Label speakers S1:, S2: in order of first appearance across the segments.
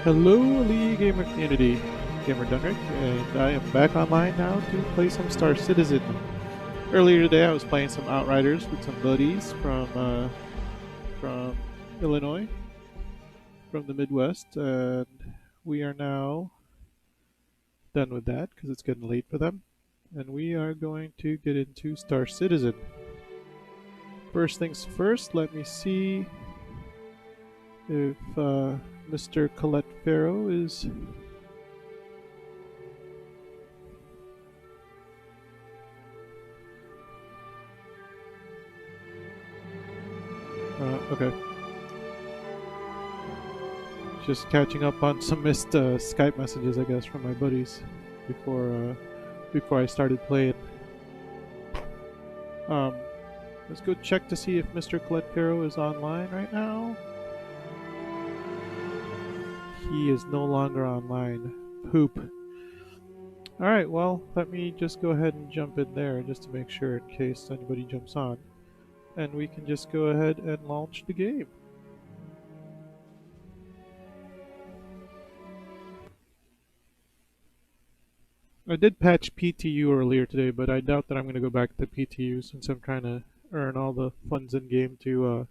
S1: Hello, Elite Gamer community. Gamer Dunrick, and I am back online now to play some Star Citizen. Earlier today, I was playing some Outriders with some buddies from Illinois, from the Midwest, and we are now done with that because it's getting late for them. And we are going to get into Star Citizen. First things first, let me see if Mr. Colette Farrow is. Okay. Just catching up on some missed Skype messages, I guess, from my buddies before I started playing. Um, let's go check to see if Mr. Coletpero is online right now. He is no longer online. Poop. Alright, well, let me just go ahead and jump in there just to make sure in case anybody jumps on. And we can just go ahead and launch the game. I did patch PTU earlier today, but I doubt that I'm going to go back to PTU since I'm trying to earn all the funds in game to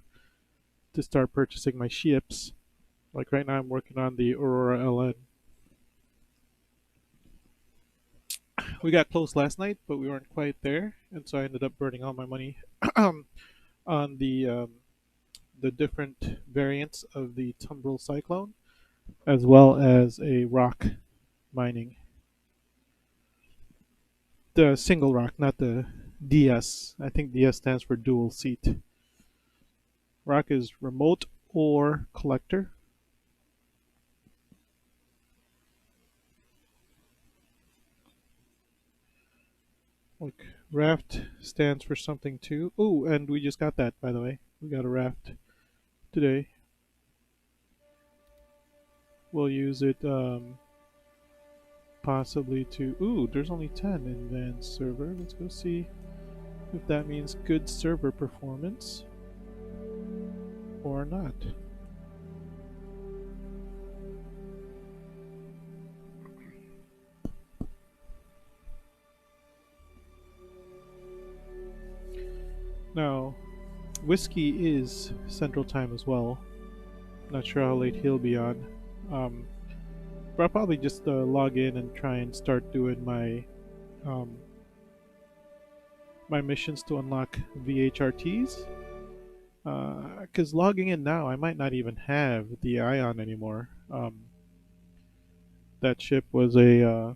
S1: start purchasing my ships. Like right now, I'm working on the Aurora LN. We got close last night, but we weren't quite there, and so I ended up burning all my money on the different variants of the Tumbril Cyclone, as well as a rock mining. The single rock, not the DS. I think DS stands for dual seat. Rock is remote or collector. Like raft stands for something too. Oh, and we just got that, by the way. We got a raft today. We'll use it possibly to. Ooh, there's only 10 in advanced server. Let's go see if that means good server performance or not. Now, Whiskey is Central Time as well. Not sure how late he'll be on. But I'll probably just log in and try and start doing my missions to unlock VHRTs. Because logging in now, I might not even have the Ion anymore. That ship was uh,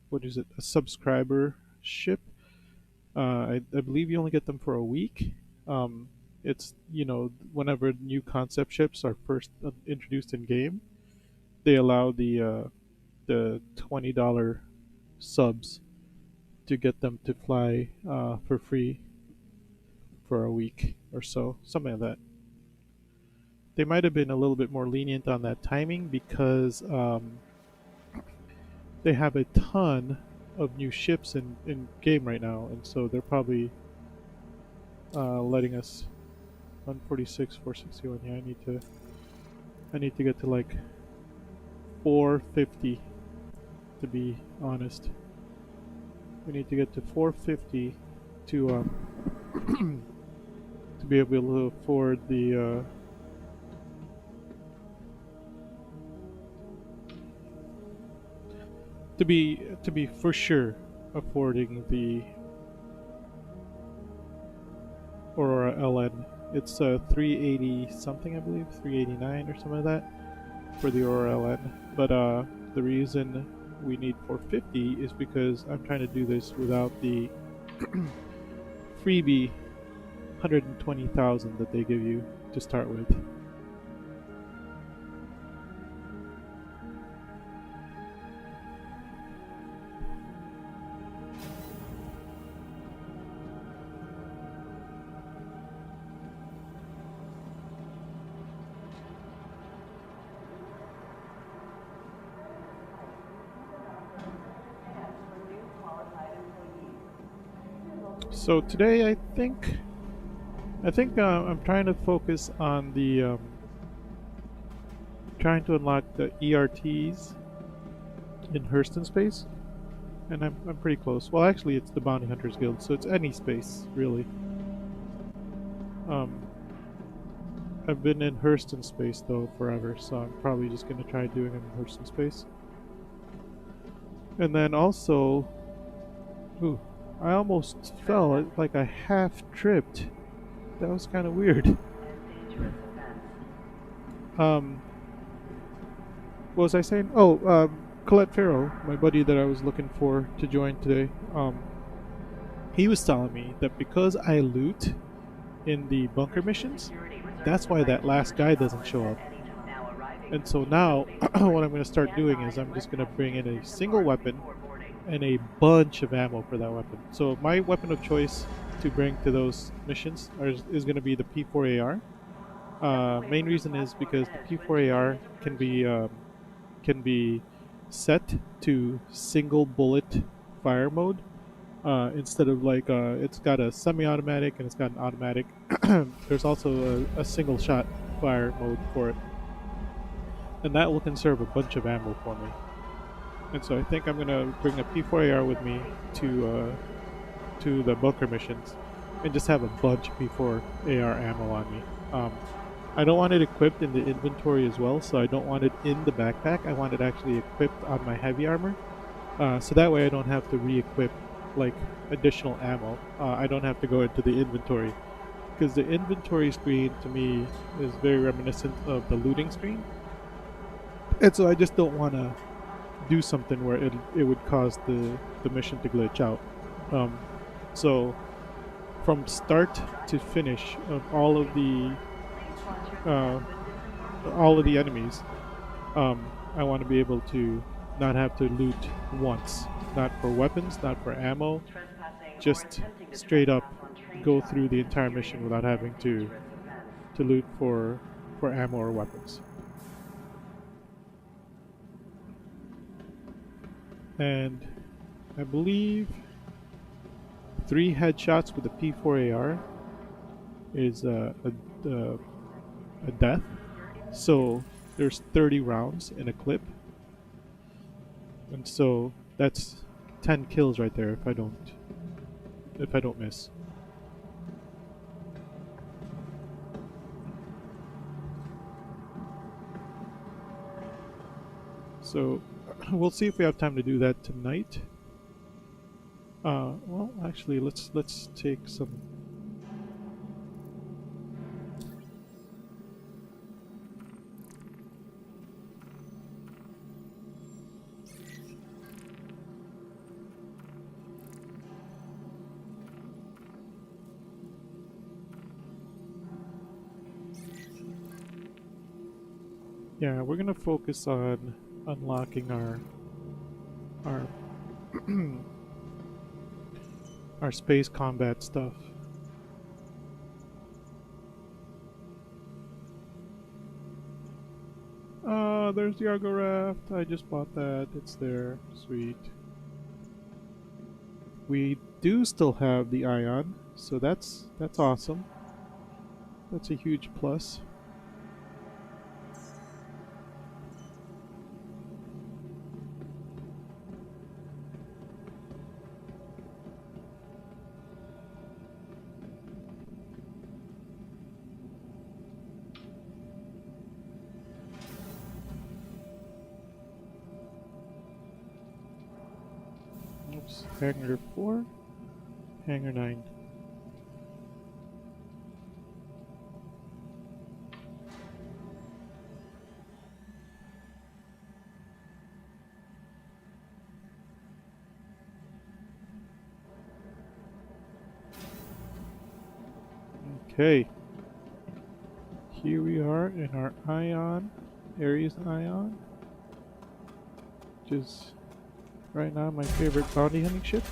S1: what is it? A subscriber ship. I believe you only get them for a week. It's whenever new concept ships are first introduced in game, they allow the $20 subs to get them to fly for free for a week or so, something like that. They might have been a little bit more lenient on that timing because they have a ton of new ships in game right now, and so they're probably letting us 146, 461. Yeah, I need to get to like 450 to be honest. We need to get to 450 to to be able to afford the to be for sure affording the Aurora LN. It's 380 something, I believe, 389 or something like that for the Aurora LN. But the reason we need 450 is because I'm trying to do this without the freebie 120,000 that they give you to start with. So today I think I'm trying to focus on trying to unlock the ERTs in Hurston space, and I'm pretty close. Well, actually, it's the Bounty Hunters Guild, so it's any space really. Um, I've been in Hurston space though forever, so I'm probably just gonna try doing it in Hurston space. And then also, ooh, I almost fell, like I half tripped. That was kind of weird. What was I saying? Oh, Colette Farrow, my buddy that I was looking for to join today. He was telling me that because I loot in the bunker missions, that's why that last guy doesn't show up. And so now, what I'm going to start doing is I'm just going to bring in a single weapon and a bunch of ammo for that weapon. So my weapon of choice to bring to those missions is going to be the P4AR. Main reason is because the P4AR can be set to single bullet fire mode instead of like it's got a semi-automatic and it's got an automatic. There's also a single shot fire mode for it, and that will conserve a bunch of ammo for me. And so I think I'm gonna bring a P4AR with me to the bunker missions, and just have a bunch of P4AR ammo on me. I don't want it equipped in the inventory as well, so I don't want it in the backpack. I want it actually equipped on my heavy armor, so that way I don't have to re-equip like additional ammo. I don't have to go into the inventory, because the inventory screen to me is very reminiscent of the looting screen, and so I just don't want to do something where it would cause the mission to glitch out. So from start to finish of all of the enemies, I want to be able to not have to loot once, not for weapons, not for ammo, just straight up go through the entire mission without having to loot for ammo or weapons. And I believe 3 headshots with the P4AR is a death. So there's 30 rounds in a clip, and so that's 10 kills right there if I don't miss. So we'll see if we have time to do that tonight. Well, actually, let's take some. Yeah, we're gonna focus on unlocking our our space combat stuff. There's the Argo Raft. I just bought that. It's there. Sweet. We do still have the Ion, so that's awesome. That's a huge plus. Oops, Hangar 4, Hangar 9. Okay, here we are in our Ion, Ares Ion, which is right now my favorite bounty hunting ship.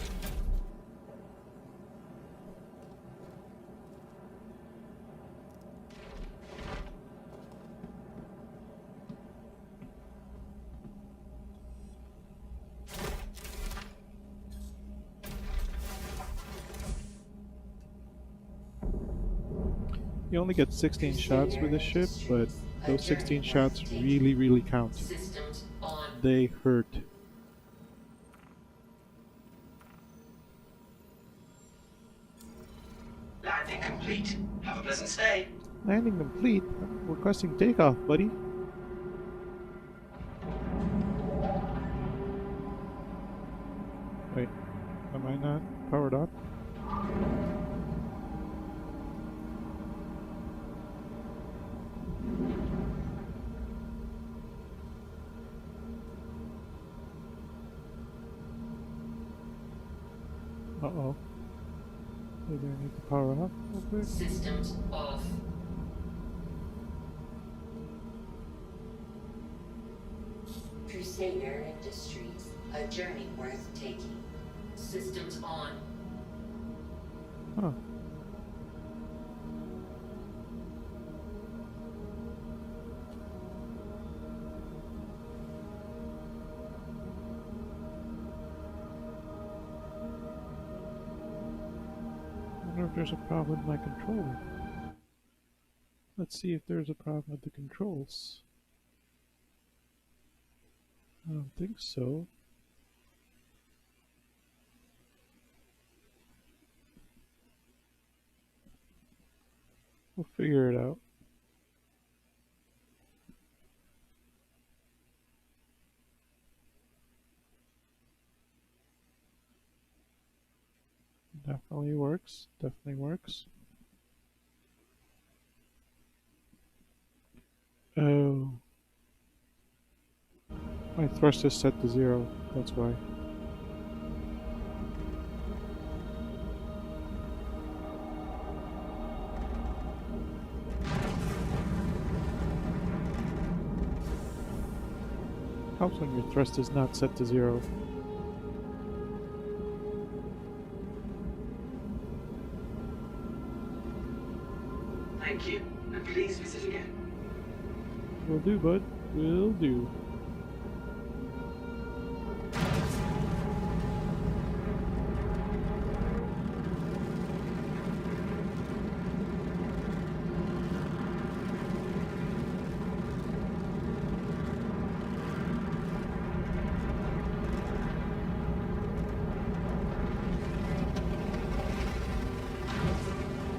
S1: You only get 16 shots with this ship, but
S2: A
S1: Those
S2: journey
S1: 16
S2: worth
S1: shots
S2: taking.
S1: really, really count.
S2: Systems on.
S1: They hurt.
S3: Landing complete. Have a pleasant stay.
S1: Landing complete. I'm requesting takeoff, buddy. Wait, am I not powered up? Uh-oh. Maybe I need to power up real quick.
S2: Systems off. Crusader Industries. A journey worth taking. Systems on.
S1: Huh. I wonder if there's a problem with my controller. Let's see if there's a problem with the controls. I don't think so. We'll figure it out. Definitely works. Definitely works. Oh. My thrust is set to 0. That's why. Helps when your thrust is not set to 0.
S3: Thank you, and please visit again.
S1: Will do, bud. Will do.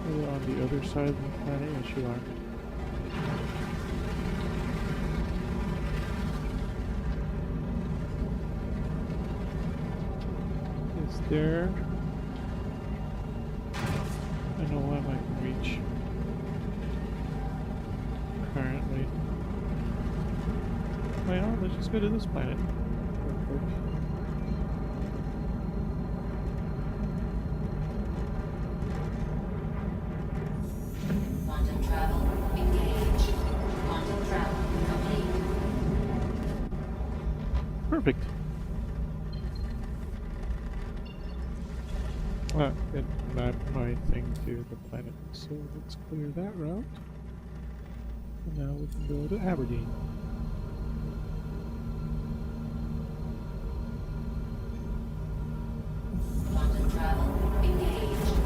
S1: We're on the other side of the planet. Yes, you are. Is there... I know what I can reach. Currently. Oh, yeah, let's just go to this planet. Real quick.
S2: Quantum travel engaged. Quantum travel complete.
S1: Perfect. It mapped my thing to the planet, so let's clear that route. And now we can go to Aberdeen.
S2: Quantum travel engaged.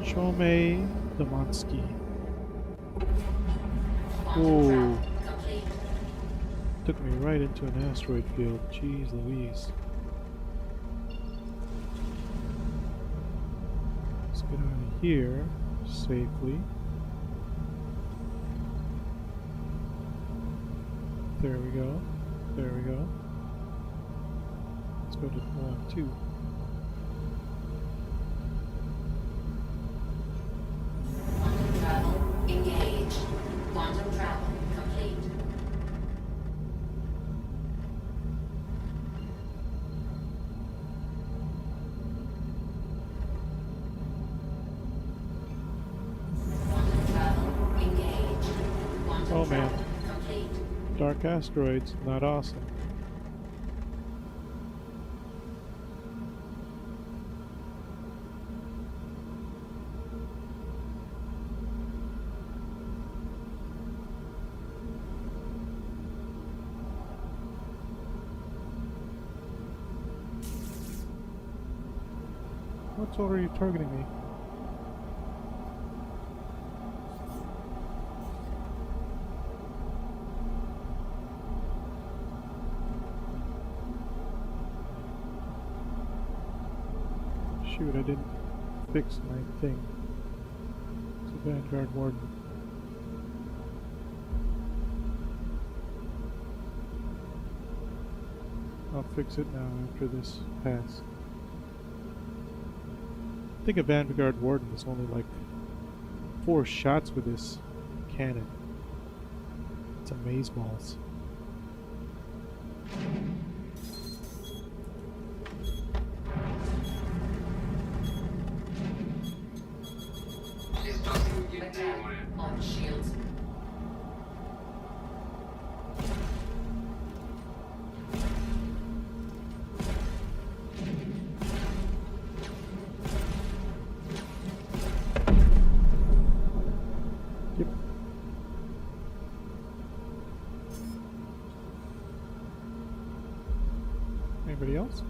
S1: Chome Damansky.
S2: Quantum
S1: Whoa.
S2: travel complete.
S1: Took me right into an asteroid field. Jeez Louise. Let's get out of here safely. There we go. There we go. Let's go to 1, 2.
S2: Quantum travel engaged. Quantum travel complete. Quantum travel engaged. Quantum
S1: Oh, man.
S2: travel complete.
S1: Dark asteroids, not awesome. What order are you targeting me? Shoot, I didn't fix my thing. It's a Vanguard Warden. I'll fix it now after this pass. I think a Vanguard Warden is only like 4 shots with this cannon. It's amazeballs.
S2: Attack on shields.
S1: Yep. Anybody else?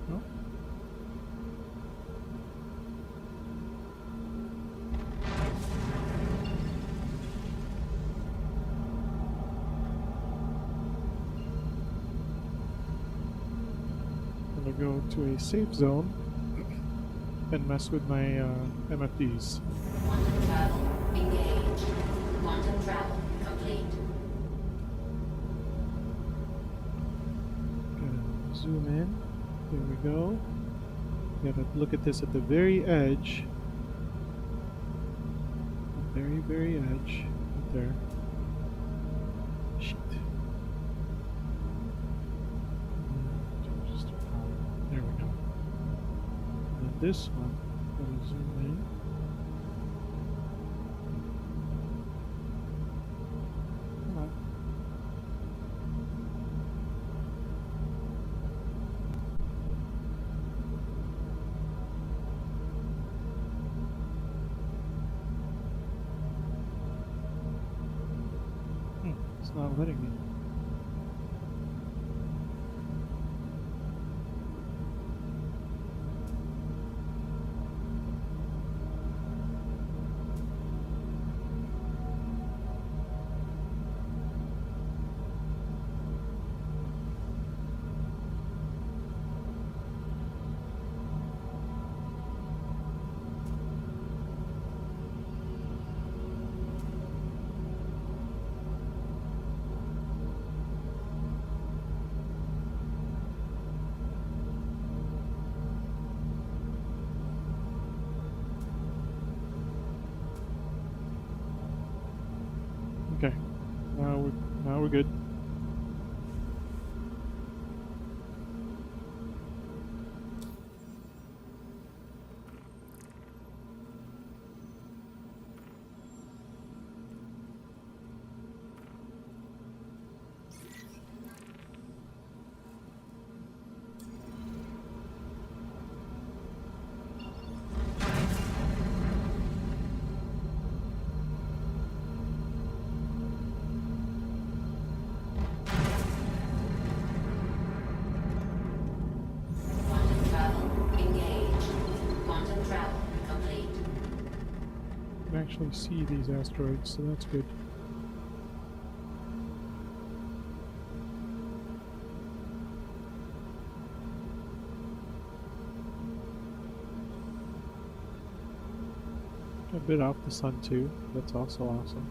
S1: No? I'm gonna go to a safe zone and mess with my MFDs.
S2: Quantum travel engaged. Quantum travel complete.
S1: Gonna zoom in. There we go. Gotta look at this at the very edge. The very, very edge. Right there. Shit. There we go. And then this one, gonna zoom in. Come on. It's not letting me. Okay. Now we're good.
S2: Quantum travel engaged. Quantum travel complete.
S1: I can actually see these asteroids, so that's good. A bit off the sun too. That's also awesome.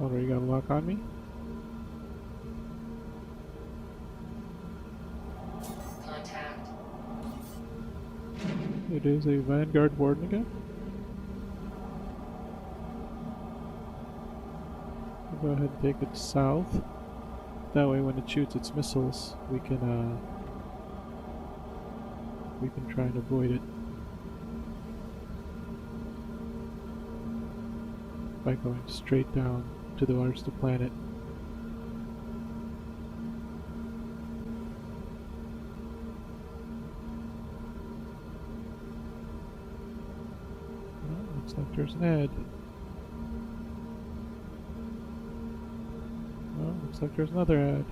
S1: Already got a lock on me.
S2: Contact.
S1: It is a Vanguard Warden again. I'll go ahead and take it south. That way when it shoots its missiles, we can try and avoid it by going straight down towards the planet. Well, looks like there's an ad. Well, looks like there's another ad.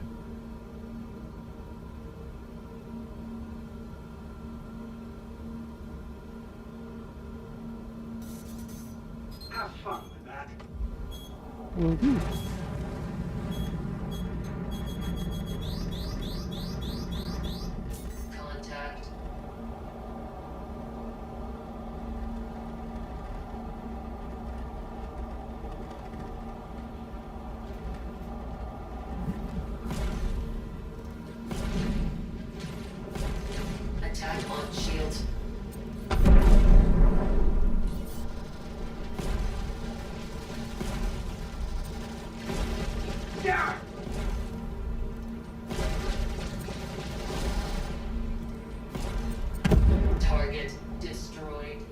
S3: Have fun with that.
S1: Will do.
S2: Contact. Attack on shields.
S3: Yeah!
S2: Target destroyed.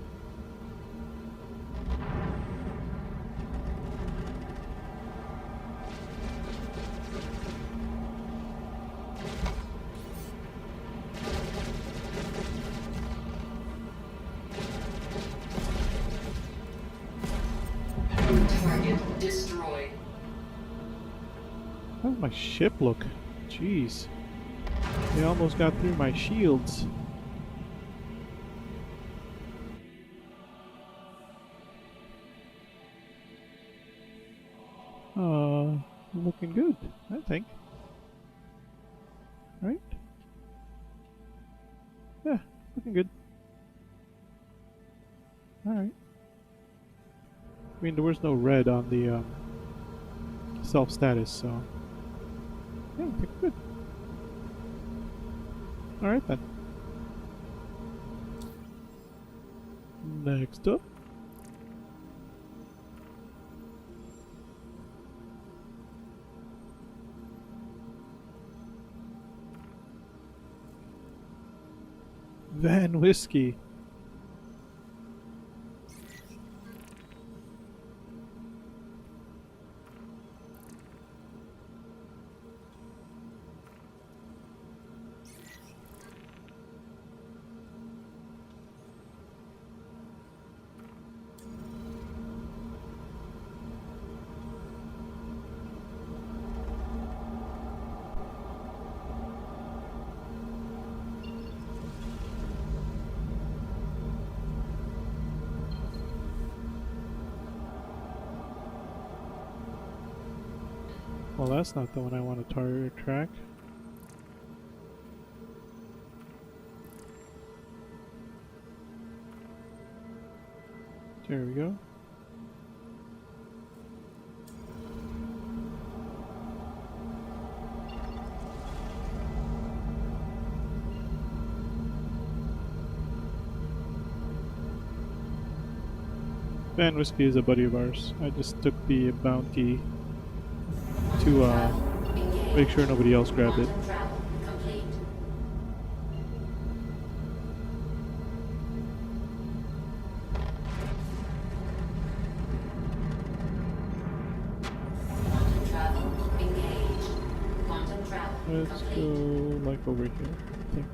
S2: Target destroyed.
S1: How does my ship look? Jeez. They almost got through my shields. Looking good, I think. Right? Yeah, looking good. Alright. I mean, there was no red on the self-status, so... Yeah, I think we're good. Alright then. Next up. Van Whiskey. Well, that's not the one I want to target track. There we go. Van Whiskey is a buddy of ours. I just took the bounty to make sure nobody else grabbed it.
S2: Quantum travel complete. Quantum travel engaged. Quantum travel
S1: Let's
S2: complete.
S1: go like over here, I think.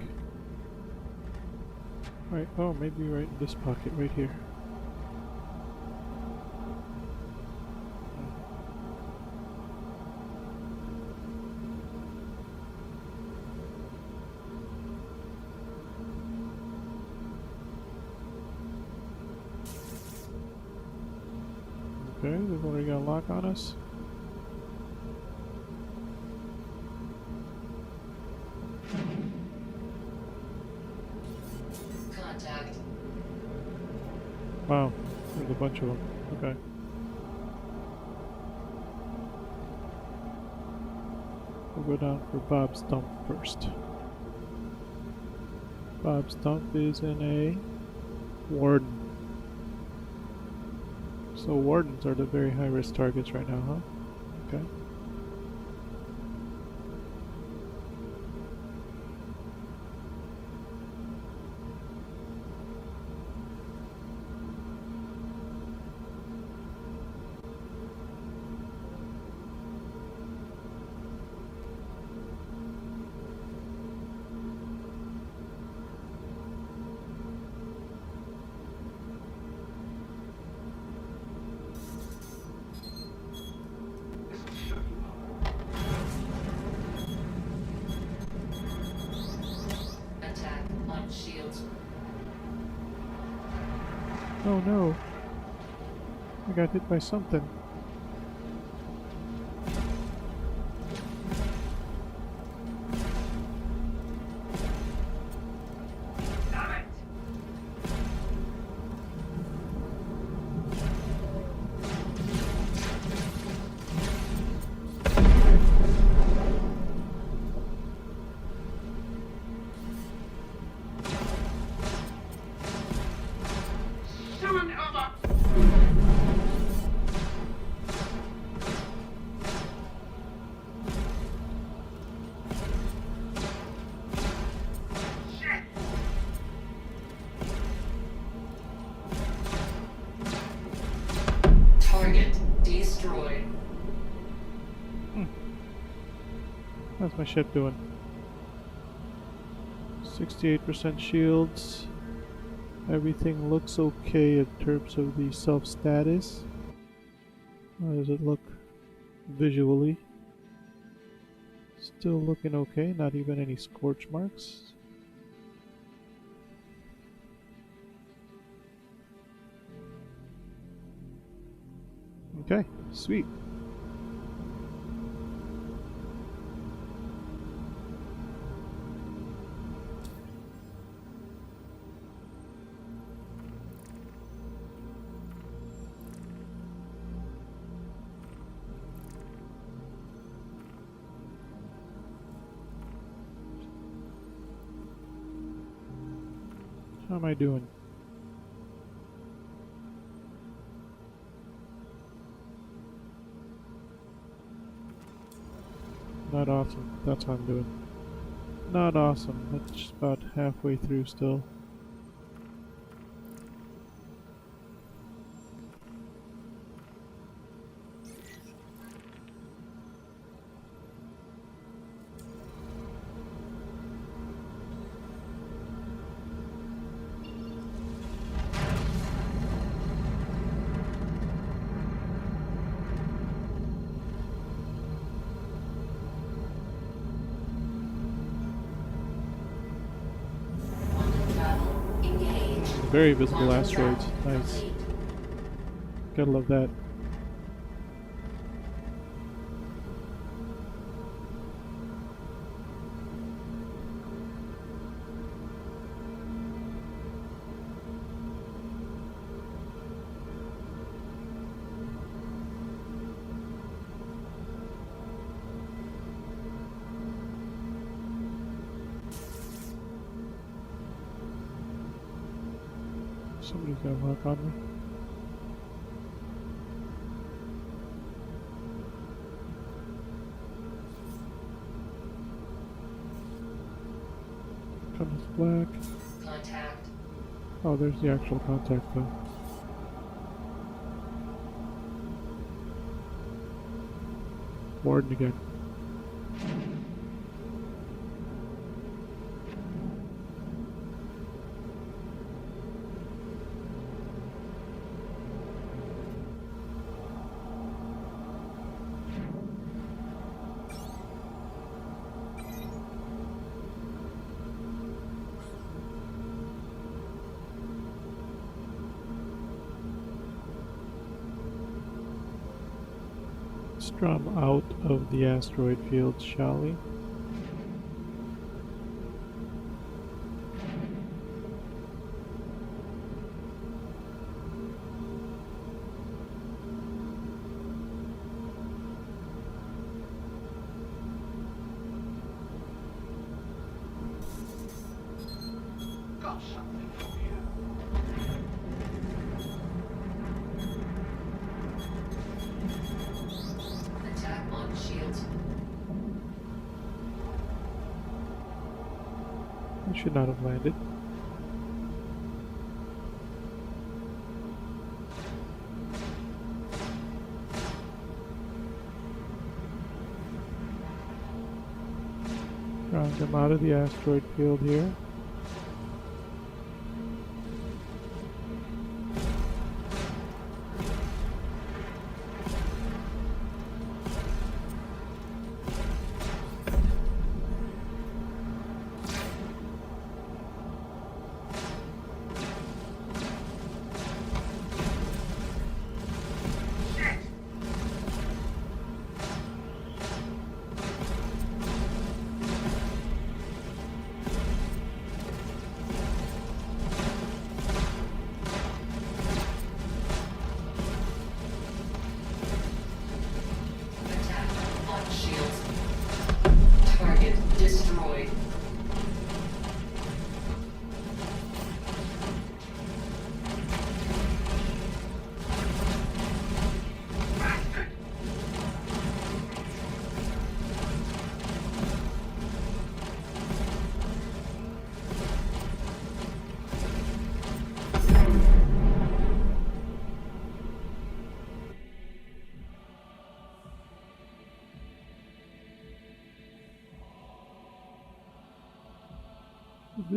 S1: Right, oh, maybe right in this pocket right here. Okay, they've already got a lock on us.
S2: Contact.
S1: Wow, there's a bunch of them. Okay. We'll go down for Bob's dump first. Bob's dump is in a warden. So wardens are the very high risk targets right now, huh? Okay.
S2: Attack on shields.
S1: Oh no. I got hit by something.
S3: Damn it! Son of a... Shit!
S2: Target destroyed.
S1: How's my ship doing? 68% shields. Everything looks okay in terms of the self-status. How does it look visually? Still looking okay, not even any scorch marks. Okay, sweet. How am I doing? Not awesome. That's how I'm doing. Not awesome. That's just about halfway through still.
S2: Quantum travel engaged.
S1: Very visible
S2: Quantum
S1: asteroids.
S2: jump
S1: Nice.
S2: complete.
S1: Gotta love that. Somebody's got a lock on me. Comes black.
S2: Contact.
S1: Oh, there's the actual contact though. Warden again. Strum out of the asteroid field, shall we?
S3: Got something for you.
S2: Attack on shields.
S1: I should not have landed. Ground them out of the asteroid field here.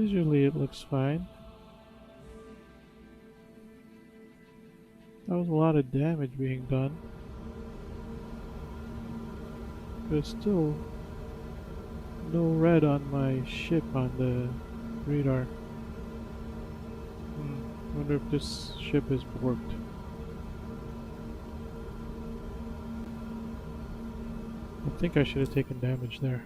S1: Visually, it looks fine. That was a lot of damage being done. There's still no red on my ship on the radar. Wonder if this ship is borked. I think I should have taken damage there.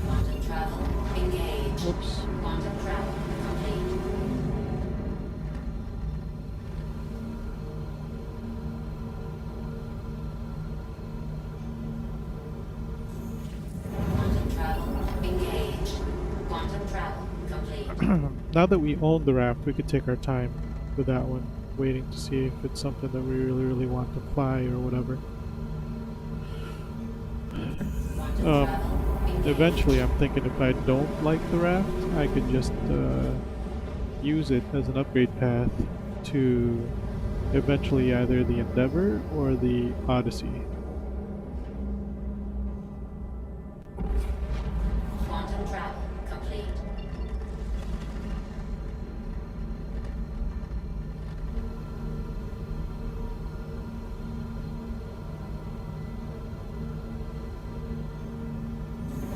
S2: Quantum travel engaged.
S1: Whoops.
S2: Quantum travel complete. Quantum travel engaged. Quantum travel complete.
S1: Now that we own the raft, we could take our time with that one, waiting to see if it's something that we really want to fly or whatever.
S2: Quantum travel engaged.
S1: Eventually, I'm thinking if I don't like the raft, I could just use it as an upgrade path to eventually either the Endeavor or the Odyssey.
S2: Quantum travel complete.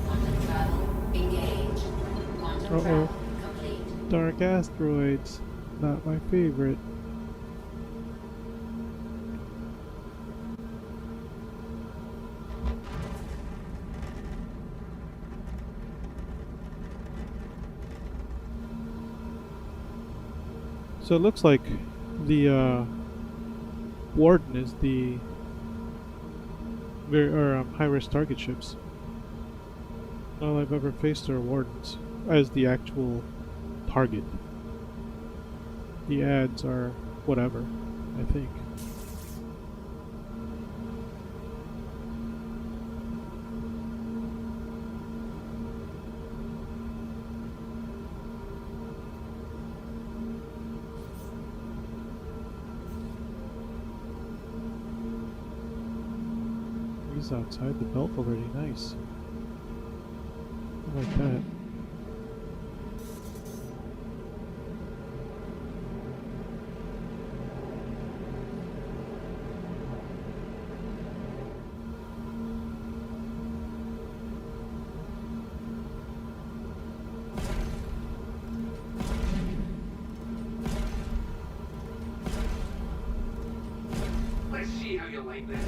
S2: Quantum travel engaged. Quantum
S1: Uh-oh.
S2: travel complete.
S1: Dark asteroids, not my favorite. So it looks like the Warden is the high-risk target ships. All I've ever faced are Wardens as the actual target. The ads are whatever, I think. He's outside the belt already, nice. I like that.
S3: Let's see how you like this.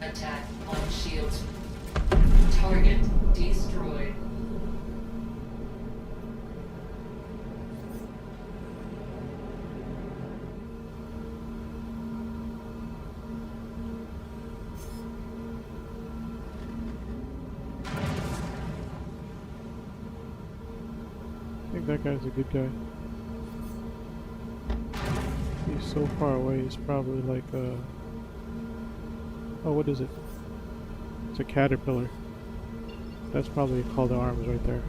S2: Attack on shields. Target destroyed.
S1: I think that guy's a good guy. He's so far away, he's probably like a... Oh, what is it? It's a caterpillar. That's probably a call to arms right there.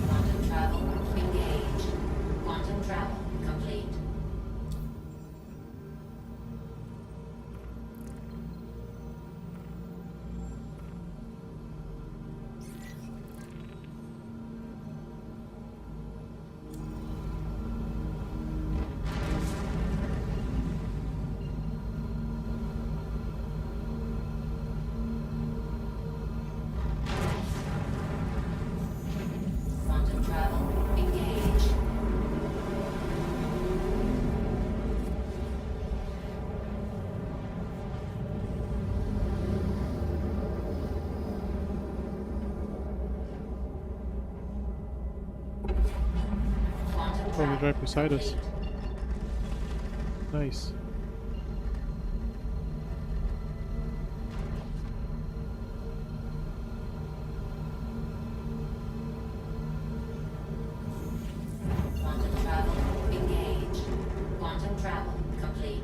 S2: Quantum travel engaged. Quantum travel complete.
S1: Oh, he's right beside us.
S2: complete.
S1: Nice.
S2: Quantum travel engaged. Quantum travel complete.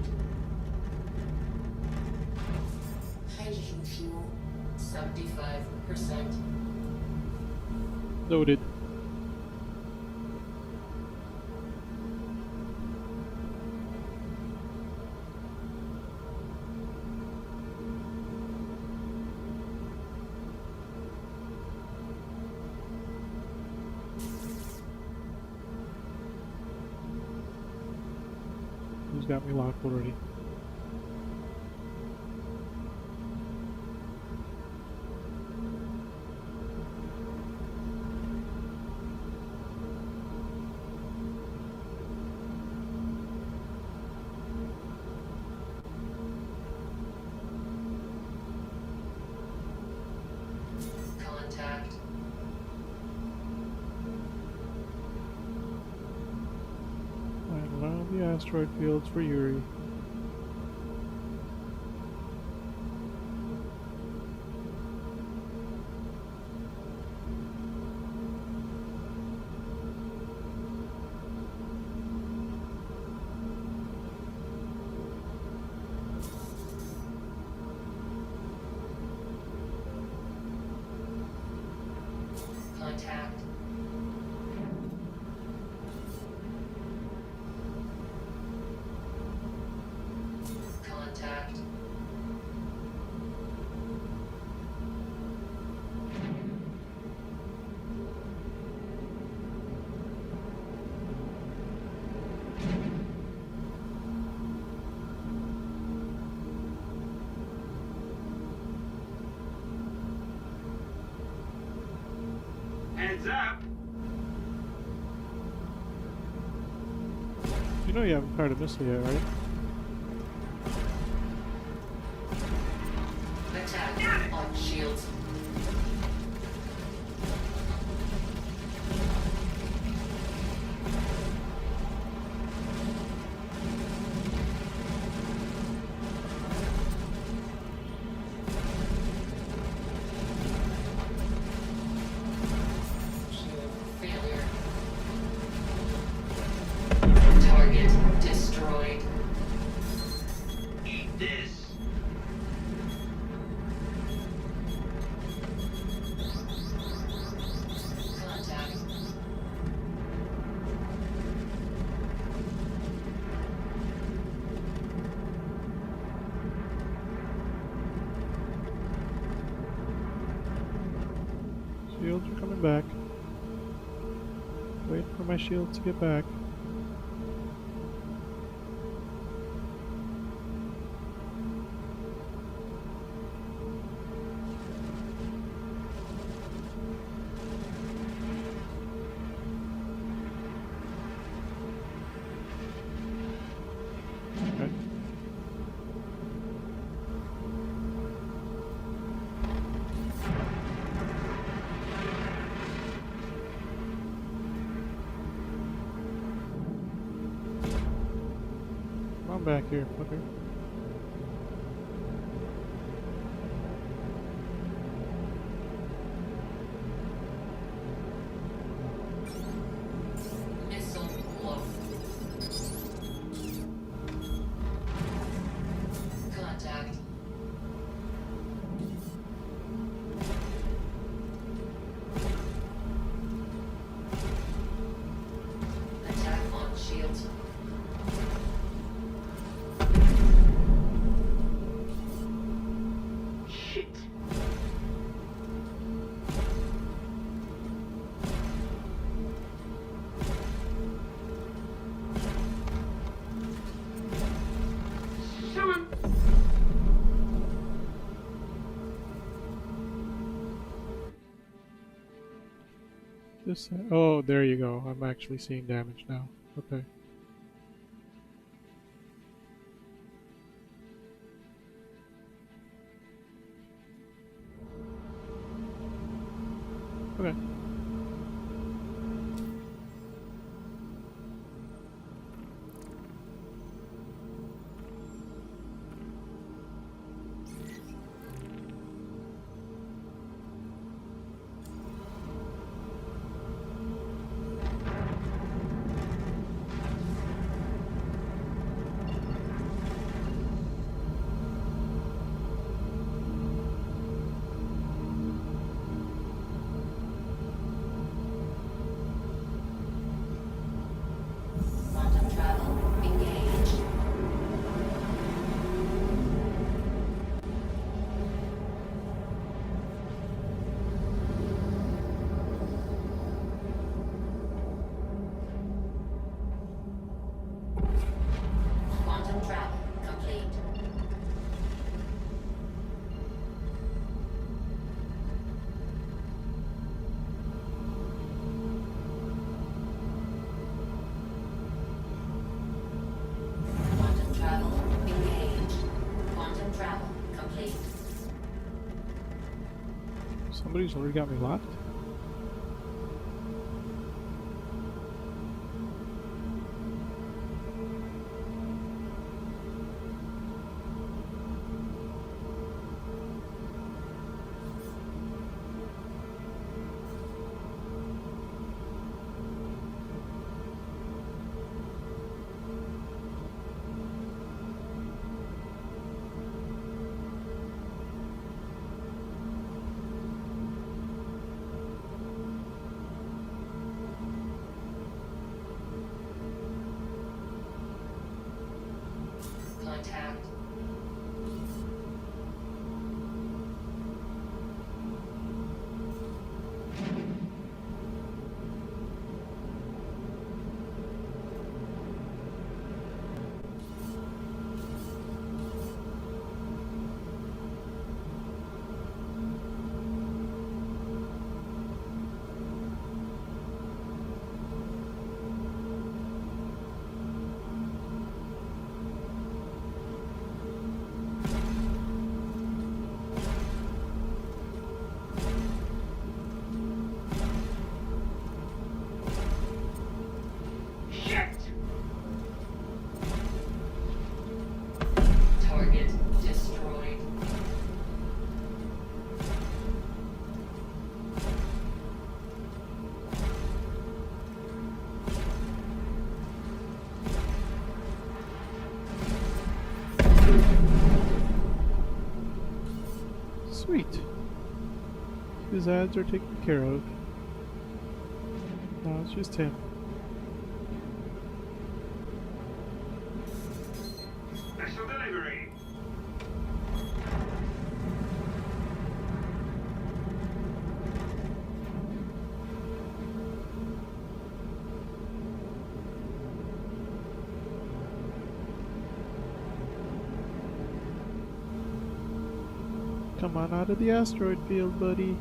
S2: Hydrogen fuel 75%.
S1: Noted. Who's got me locked already?
S2: Contact.
S1: Flying around the asteroid fields for Yuri.
S2: Contact. Contact.
S3: Heads up!
S1: You know you haven't fired a missile yet, right?
S2: Attack on shields. Shield failure. Target destroyed.
S3: Eat this!
S2: Contact.
S1: Shields are coming back. Wait for my shield to get back. Okay. Come on back here, fucker.
S2: Missile low. Contact. Attack on shields.
S3: Shit! Son!
S1: This. Oh, there you go. I'm actually seeing damage now. Okay. Okay. Somebody's already got me locked.
S2: Contact.
S3: Shit!
S2: Target destroyed.
S1: Sweet. His ads are taken care of. Now it's just him.
S3: Special delivery!
S1: Come on out of the asteroid field, buddy.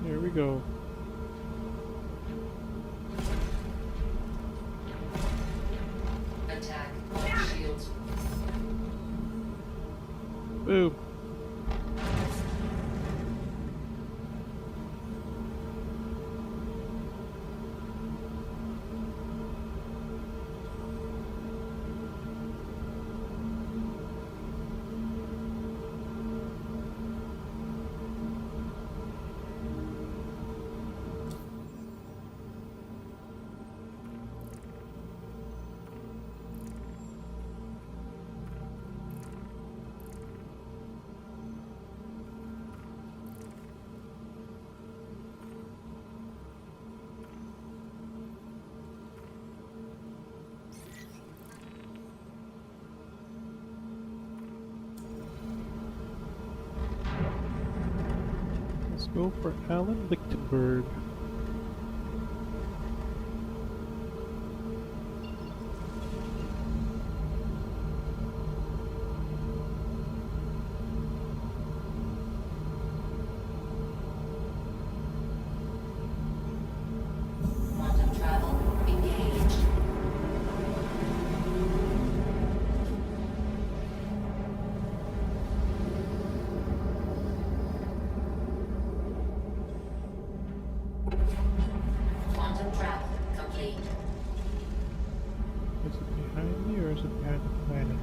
S1: Here we go.
S2: Attack on shields.
S1: Boom. Let's go for Alan Lichtenberg.
S2: Quantum travel engaged. Quantum travel complete.
S1: Is it behind me or is it behind the planet?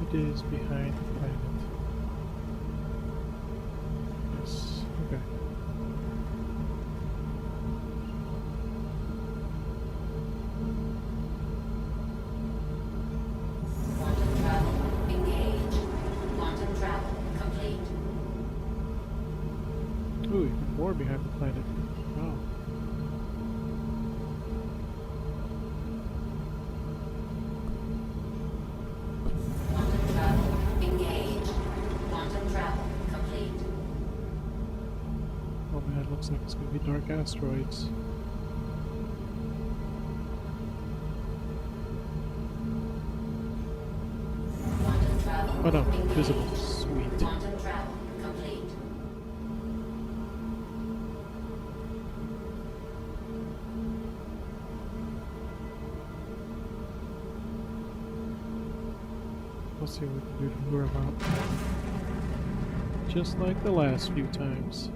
S1: It is behind the planet. Yes, okay.
S2: Quantum travel engaged. Quantum travel complete.
S1: Ooh, even more behind the planet. Wow.
S2: Quantum travel engaged. Quantum travel complete.
S1: Oh man, looks like it's gonna be dark asteroids.
S2: Quantum
S1: Oh no, visible.
S2: Engaged.
S1: Sweet.
S2: Quantum travel complete.
S1: We'll see what we can do to lure him out. Just like the last few times.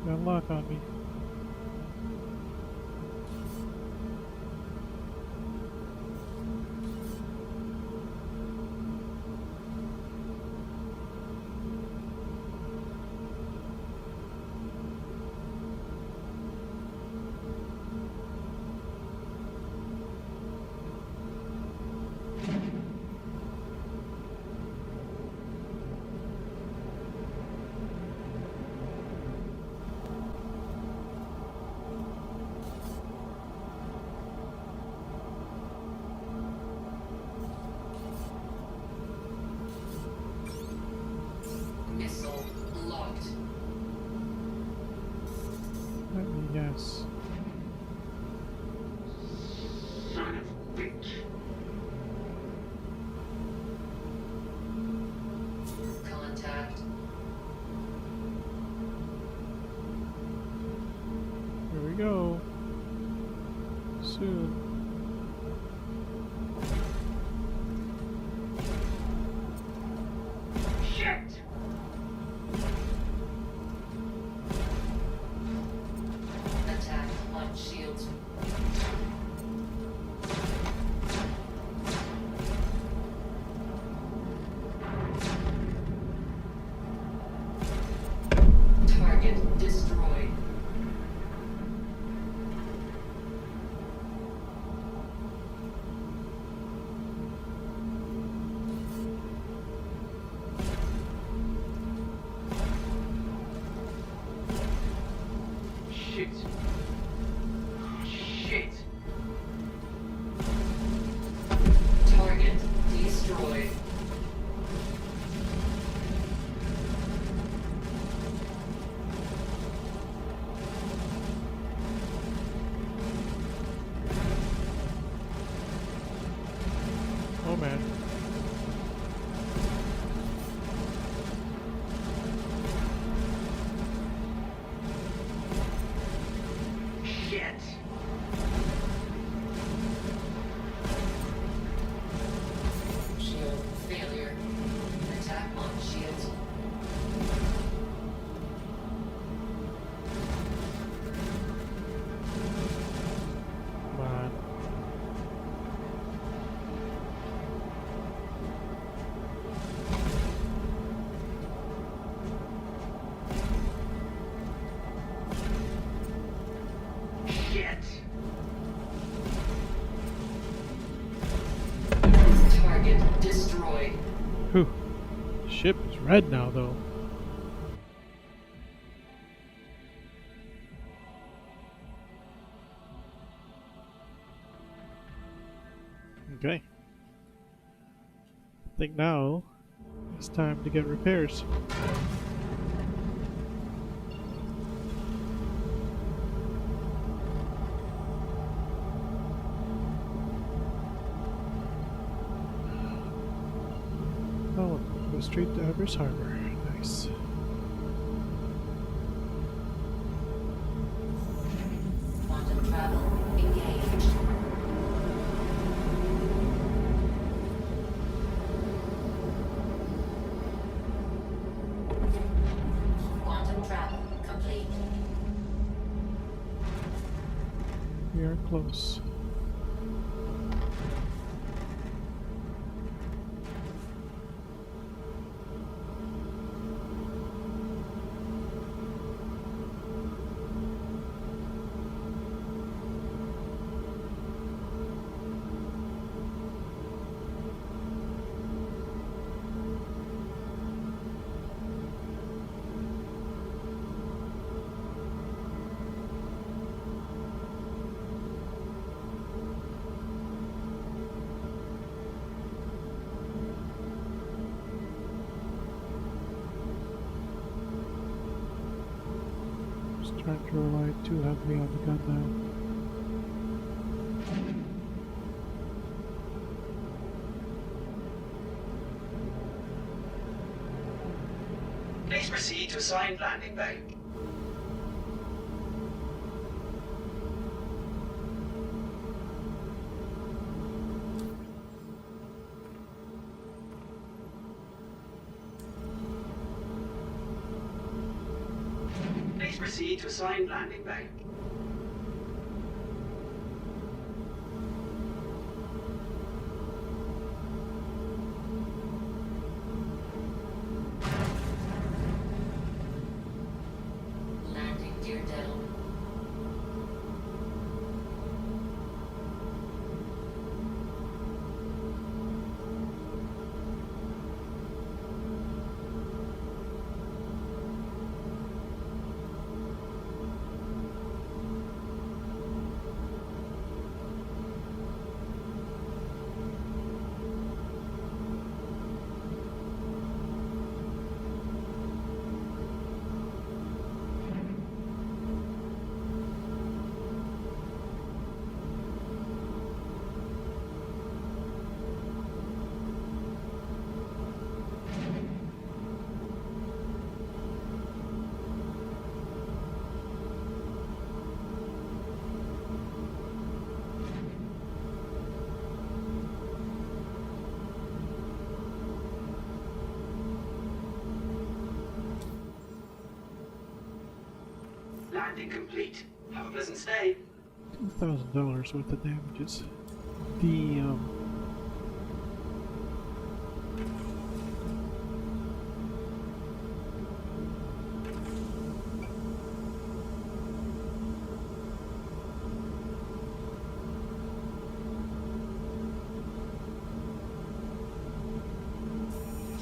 S1: Got a lock on me.
S2: Missile locked.
S1: Let me guess.
S3: Son of a bitch.
S2: Contact.
S1: Here we go. Soon.
S3: Shit!
S2: Attack on shields. Target destroyed.
S3: Shit. Shit.
S2: Target destroyed.
S1: Oh man.
S3: Shit.
S2: Shield failure. Attack on shields.
S1: Come on.
S3: Shit.
S2: Target destroyed.
S1: Whew. Ship is red now though. Okay. I think now it's time to get repairs. Oh, go straight to Everest Harbor. Nice.
S2: Quantum travel engaged. Quantum travel complete.
S1: We are close. trying to rely too heavily on the gun
S3: Please proceed to assigned landing bay. Please proceed to assigned landing bay.
S2: Landing gear down.
S3: Landing complete. Have a pleasant stay.
S1: now. $2,000 worth of damages. The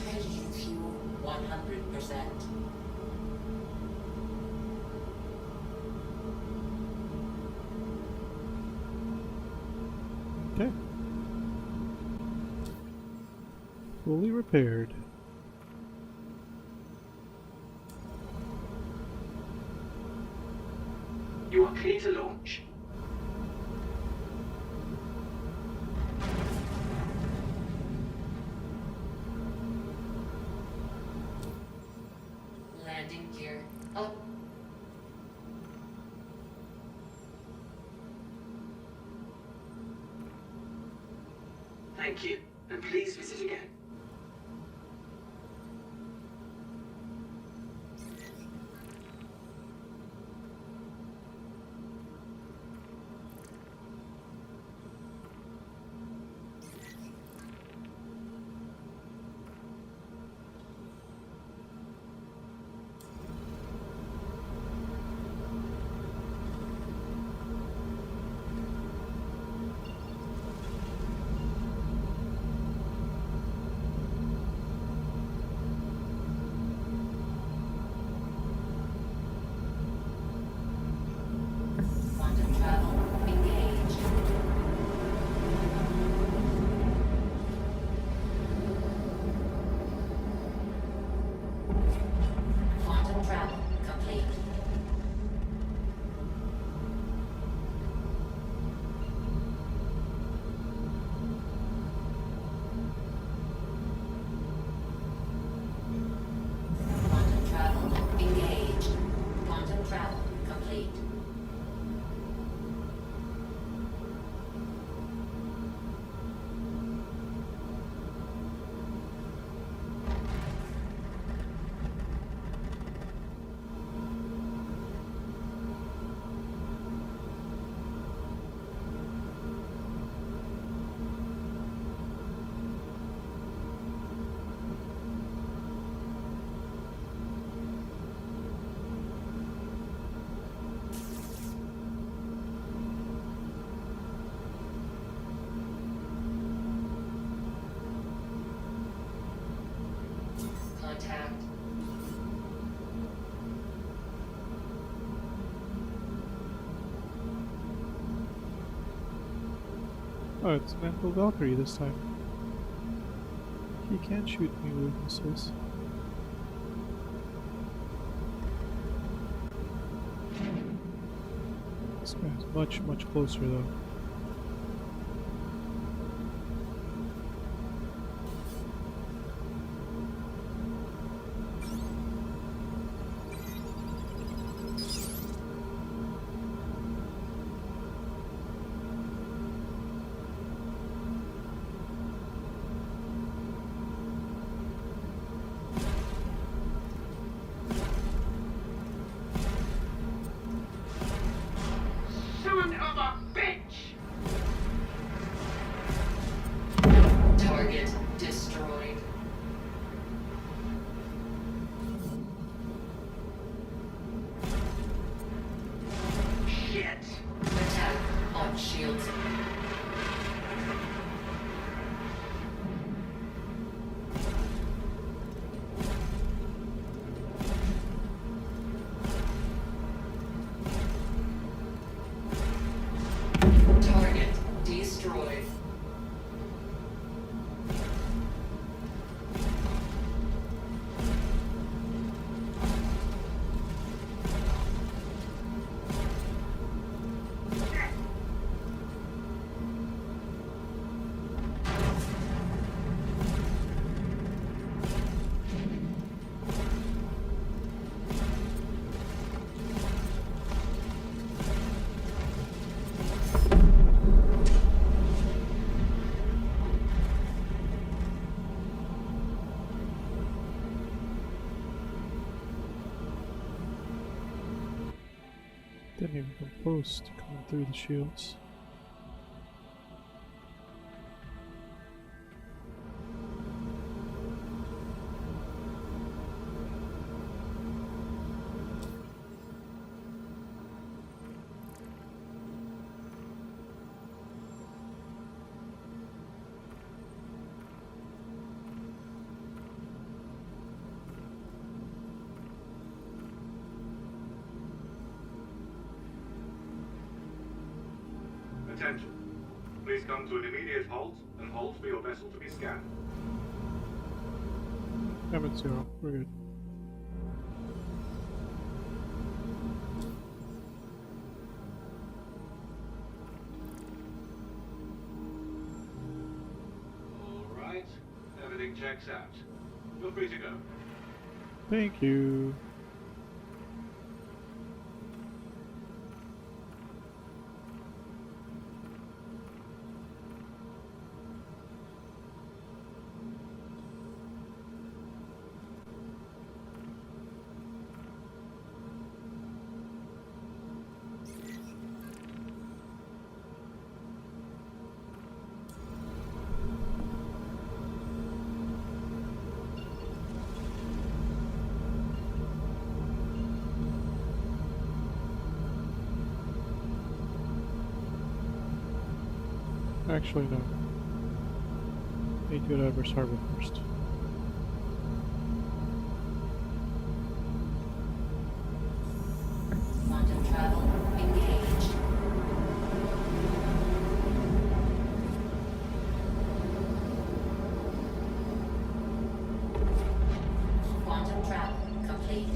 S2: Hydrogen fuel 100%.
S1: okay, fully repaired.
S3: You are clear to launch.
S2: Landing gear up.
S3: Thank you, and please visit again.
S2: Quantum travel engaged. Quantum travel complete. Quantum travel engaged. Quantum travel complete. Contact.
S1: Oh, it's Mantle Valkyrie this time. He can shoot me with missiles. This guy's much, much closer though.
S3: Son of a bitch!
S2: Target destroyed.
S3: Shit!
S2: Attack on shields. Target destroyed.
S1: Didn't even come close to coming through the shields.
S4: Attention. Please come to an immediate halt and hold for your vessel to be scanned.
S1: I'm at 0. We're good.
S4: All right. Everything checks out. You're free to go.
S1: Thank you. Actually, no. Need to go to Everest Harbor first.
S2: Quantum travel engaged. Quantum travel complete.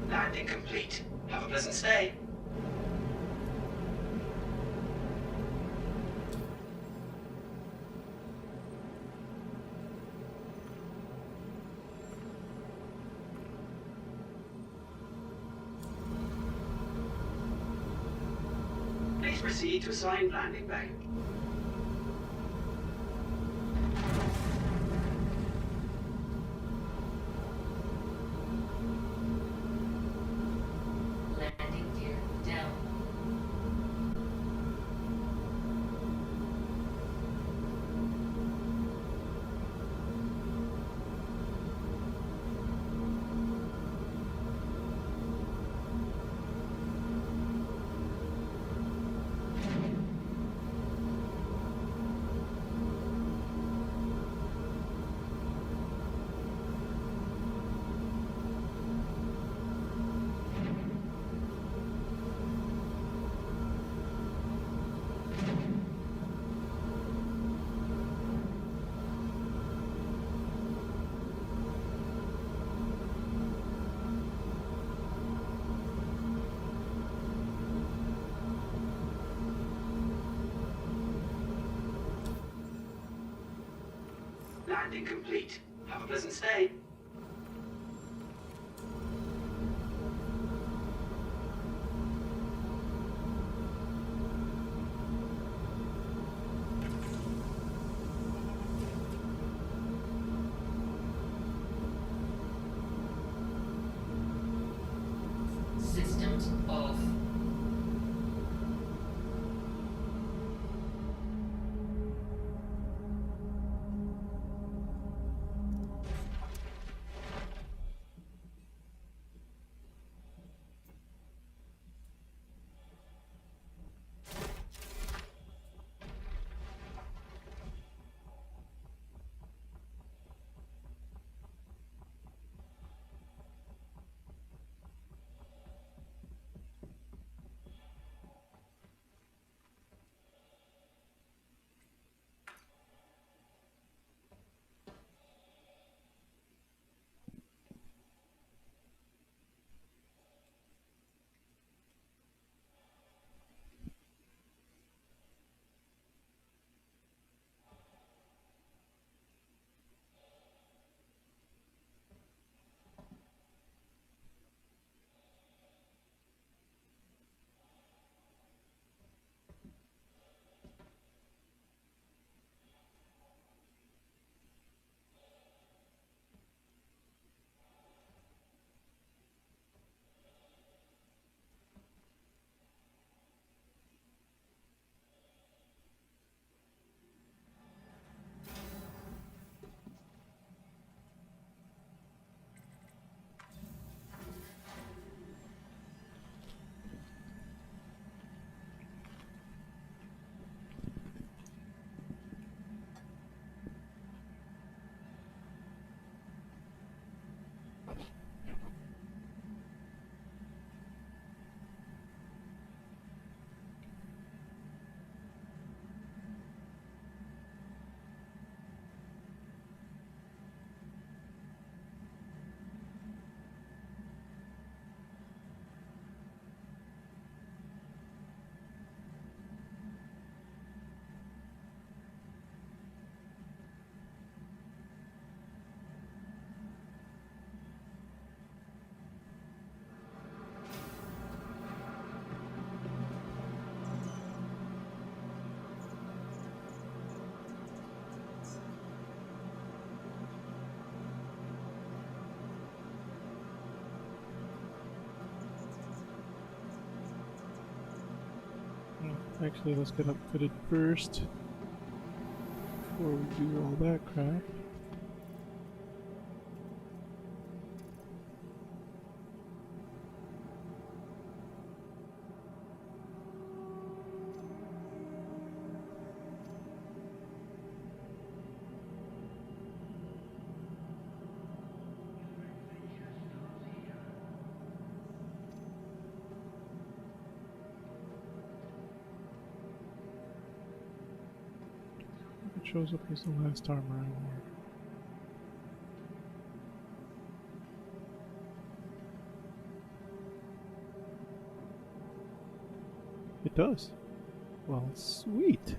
S3: Landing complete. Have a pleasant stay. Please proceed to assigned landing bay. Landing complete. Have a pleasant stay.
S2: Systems off.
S1: Actually, let's get outfitted first before we do all that crap. It shows up as the last armor I wore. It does. Well, sweet.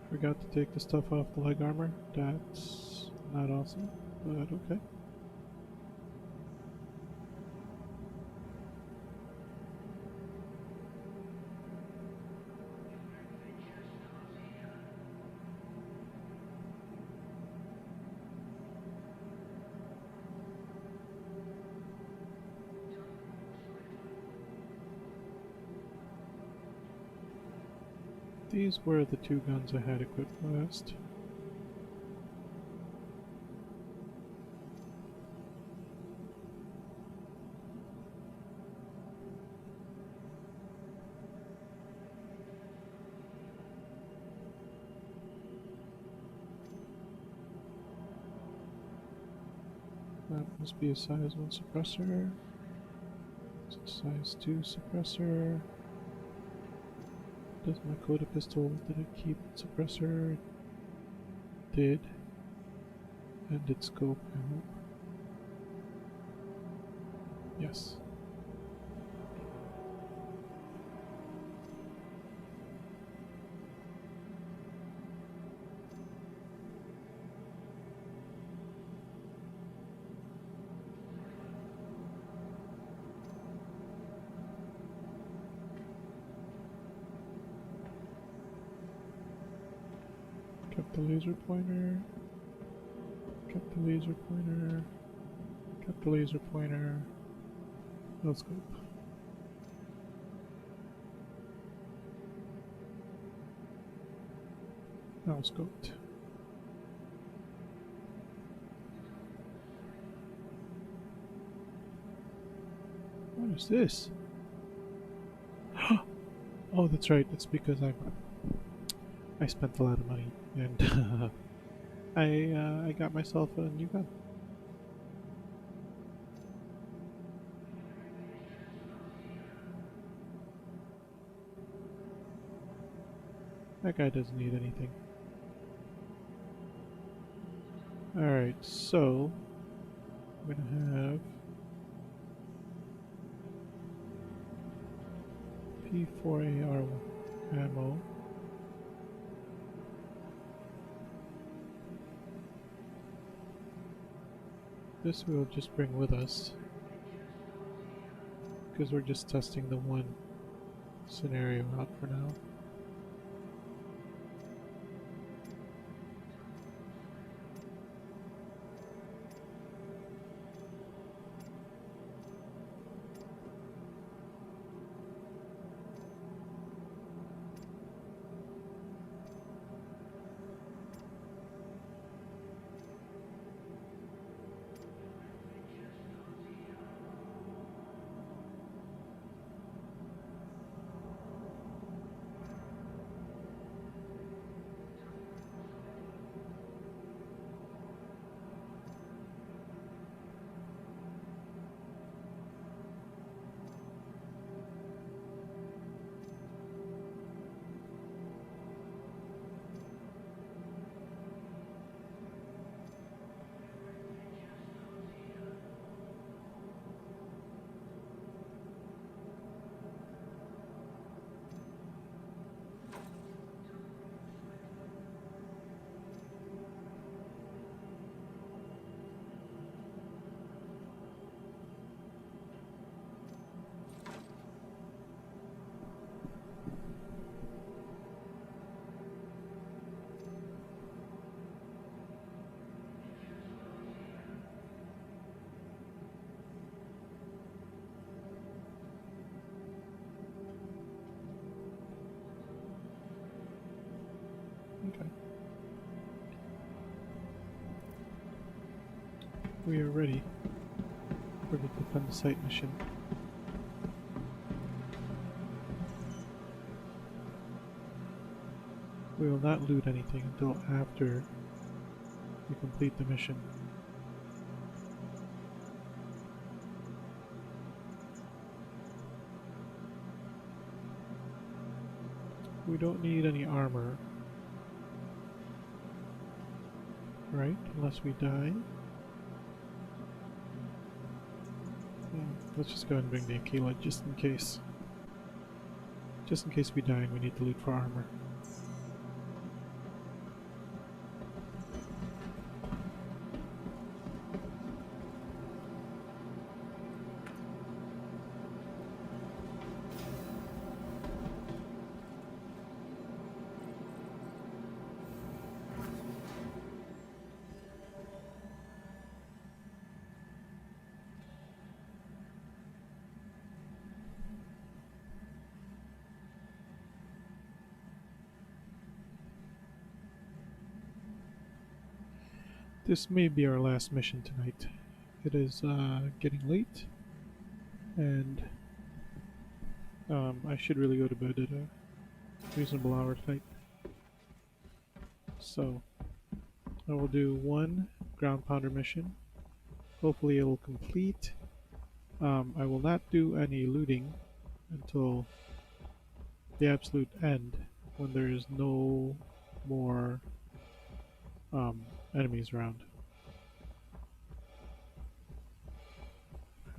S1: Forgot to take the stuff off the leg armor. That's not awesome, but okay. These were the two guns I had equipped last. That must be a size 1 suppressor. It's a size 2 suppressor. Does my Coda pistol, did it keep suppressor? It did. And its scope, I hope. Yes. Kept the laser pointer. Kept the laser pointer. Kept the laser pointer. No scope. Now scoped. What is this? Oh, that's right. It's because I spent a lot of money and I got myself a new gun. That guy doesn't need anything. Alright, so I'm gonna have P4AR ammo. This we'll just bring with us because we're just testing the one scenario out for now. Okay. We are ready for the defend the site mission. We will not loot anything until after we complete the mission. We don't need any armor, right? Unless we die. Let's just go ahead and bring the Aquila just in case. Just in case we die and we need to loot for armor. This may be our last mission tonight. It is getting late, and I should really go to bed at a reasonable hour tonight. So, I will do one ground pounder mission. Hopefully it'll complete. I will not do any looting until the absolute end, when there is no more enemies around.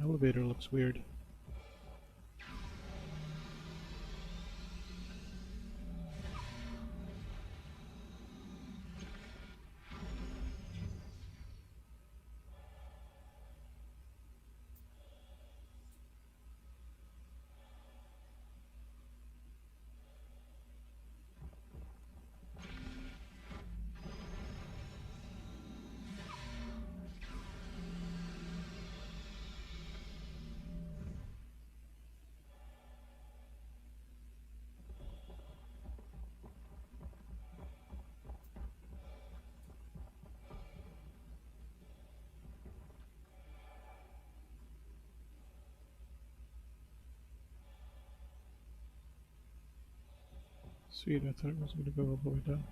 S1: Elevator looks weird. Sweet, I thought it was going to go all the way down.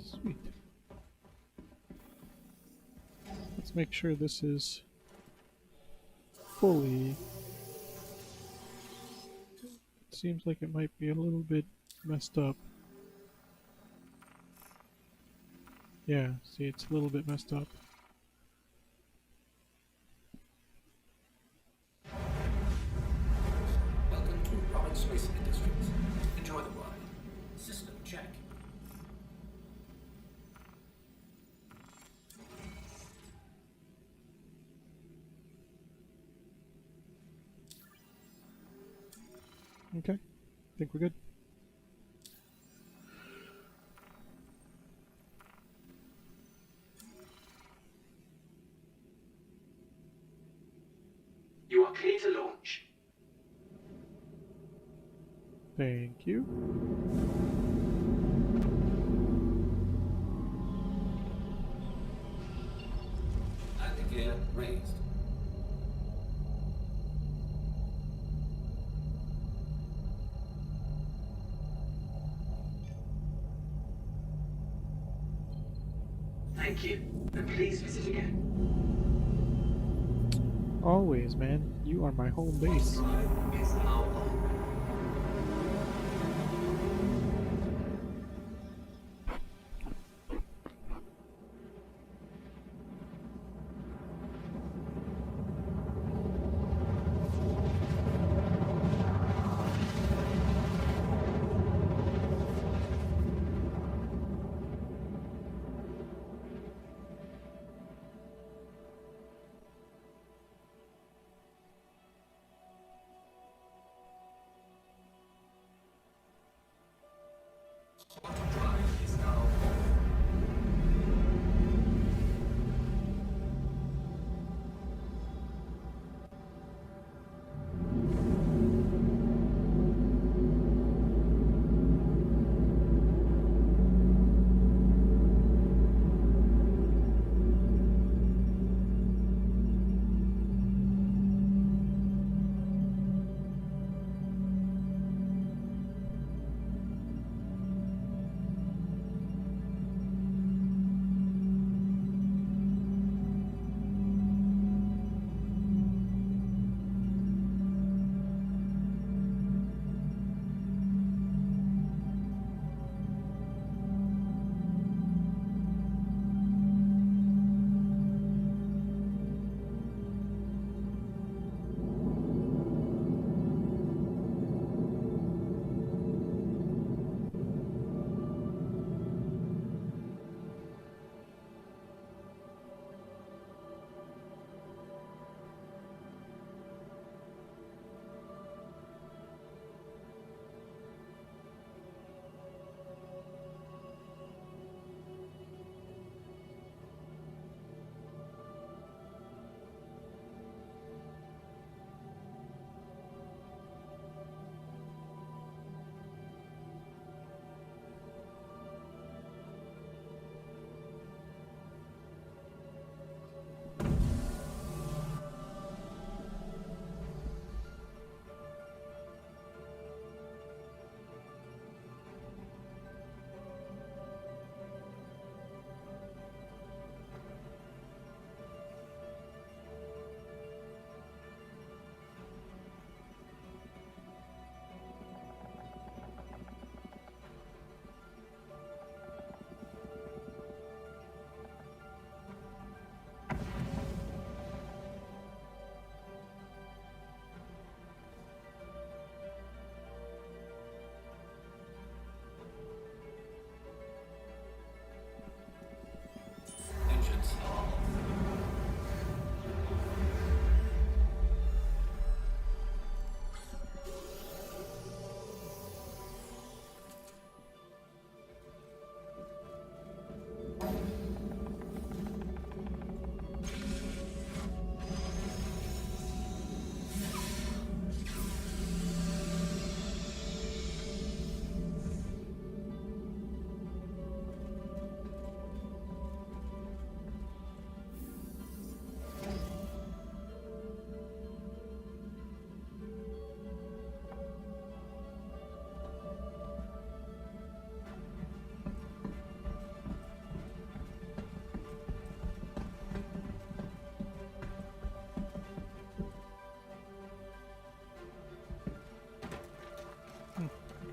S1: Sweet. Let's make sure this is fully. It seems like it might be a little bit messed up. Yeah, see, it's a little bit messed up.
S5: Welcome to Robert Space Industries. Enjoy the ride. System check.
S1: Okay, think we're good.
S3: You are clear to launch.
S1: Thank you.
S5: Landing gear raised.
S3: Thank you, and please visit again.
S1: Always, man. You are my home base.
S3: Drive is now on.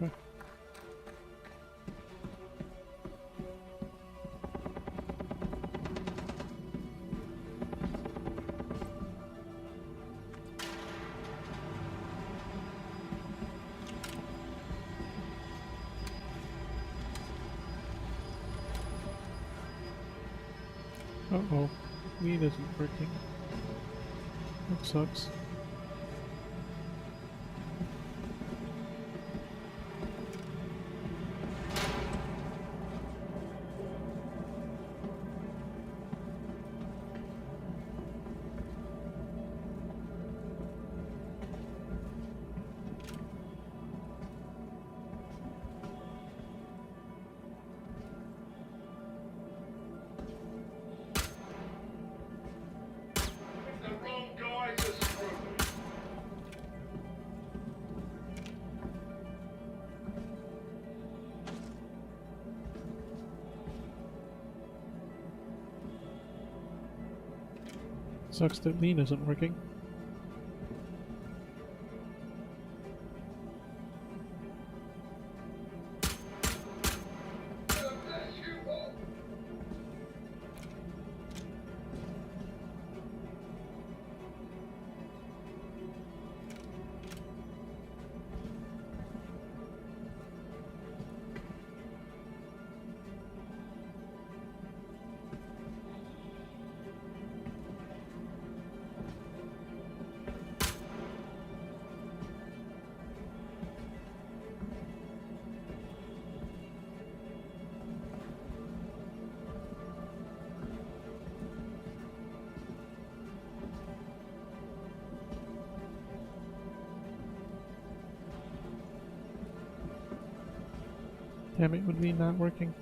S1: Okay. Uh-oh. Lean isn't working. That sucks.
S4: The wrong guys are screwed.
S1: Sucks that lean isn't working. Damn it, would lean not working?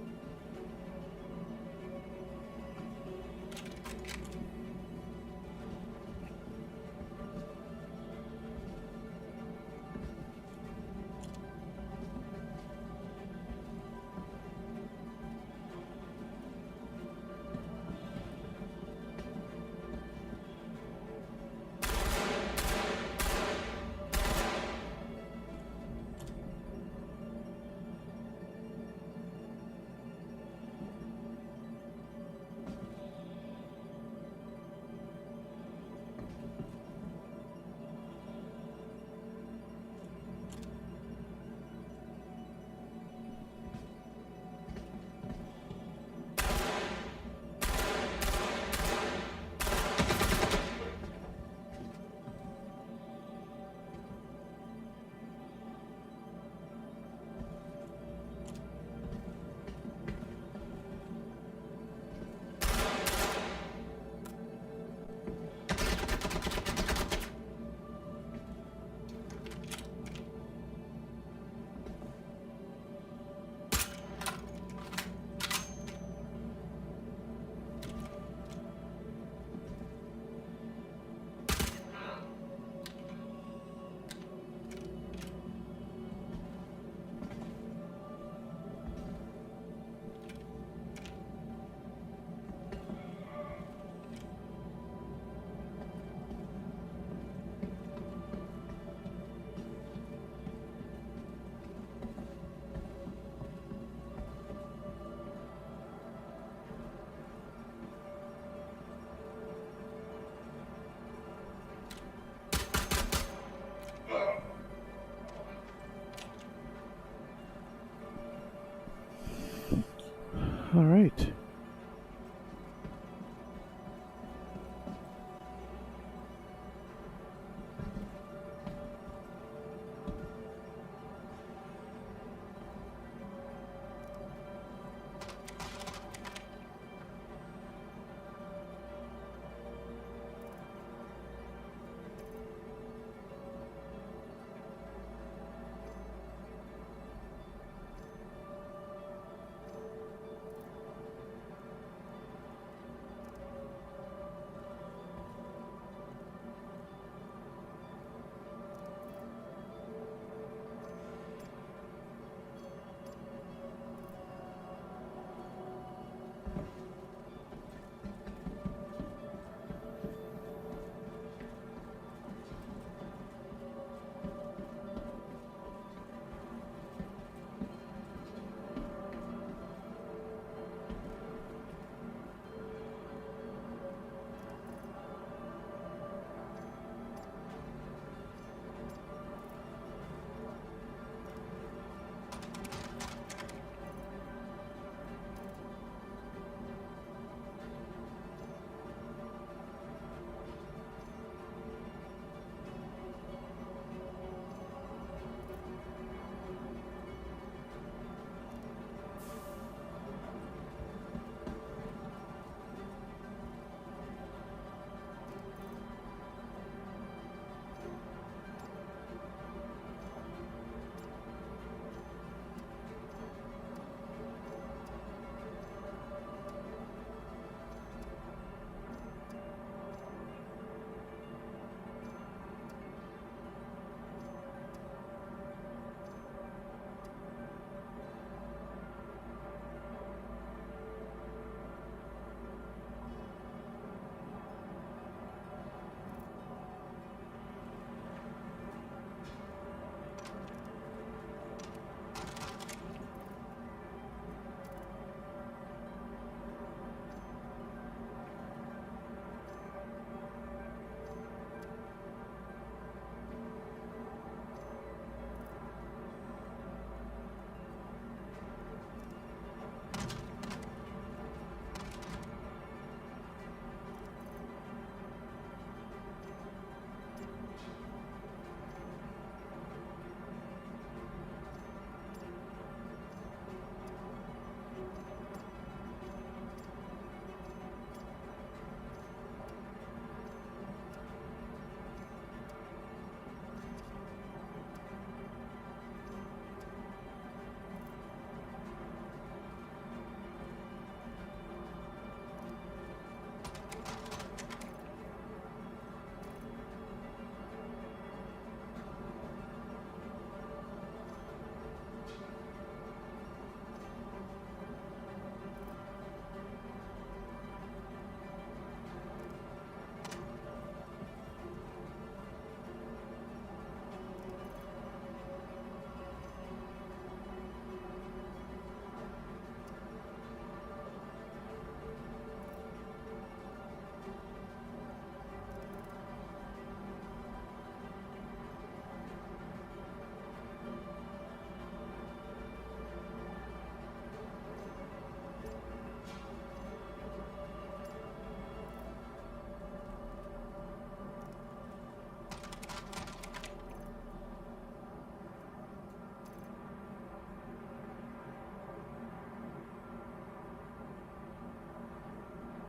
S1: Alright.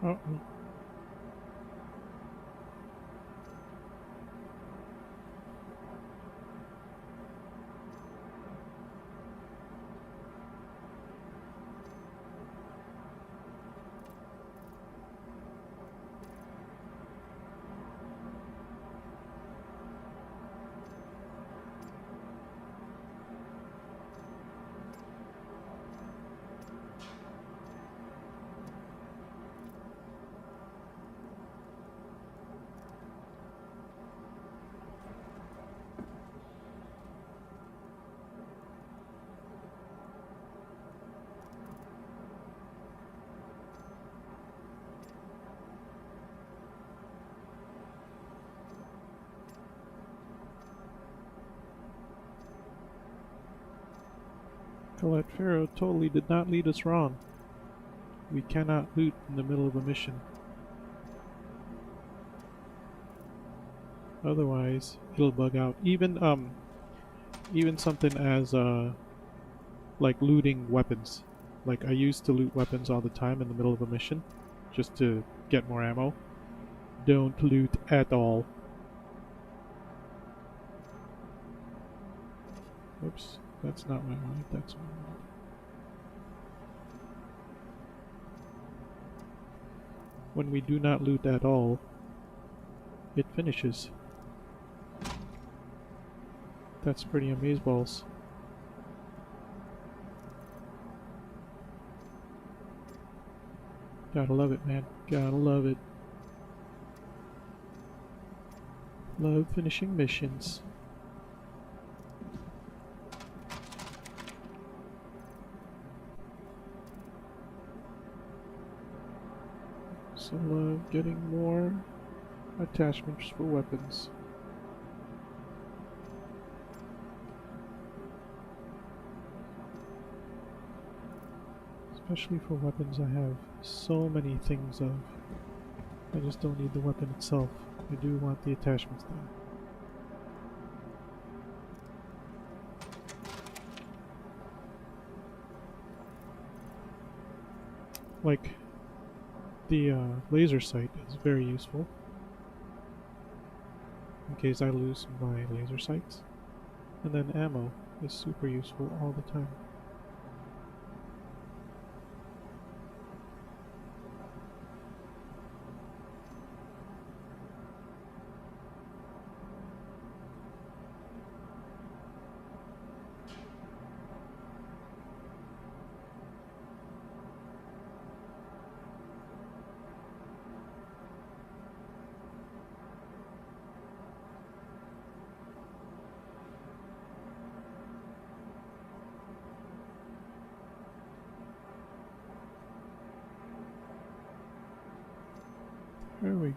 S1: Uh-oh. Colette Farrow totally did not lead us wrong. We cannot loot in the middle of a mission. Otherwise, it'll bug out. Even something as like looting weapons. Like I used to loot weapons all the time in the middle of a mission, just to get more ammo. Don't loot at all. Oops, that's not what I wanted. That's what I wanted. When we do not loot at all, it finishes. That's pretty amazeballs. Gotta love it, man. Gotta love it. Love finishing missions. So love getting more attachments for weapons. Especially for weapons I have so many things of. I just don't need the weapon itself. I do want the attachments though. Like, the laser sight is very useful in case I lose my laser sights. And then ammo is super useful all the time. There we go.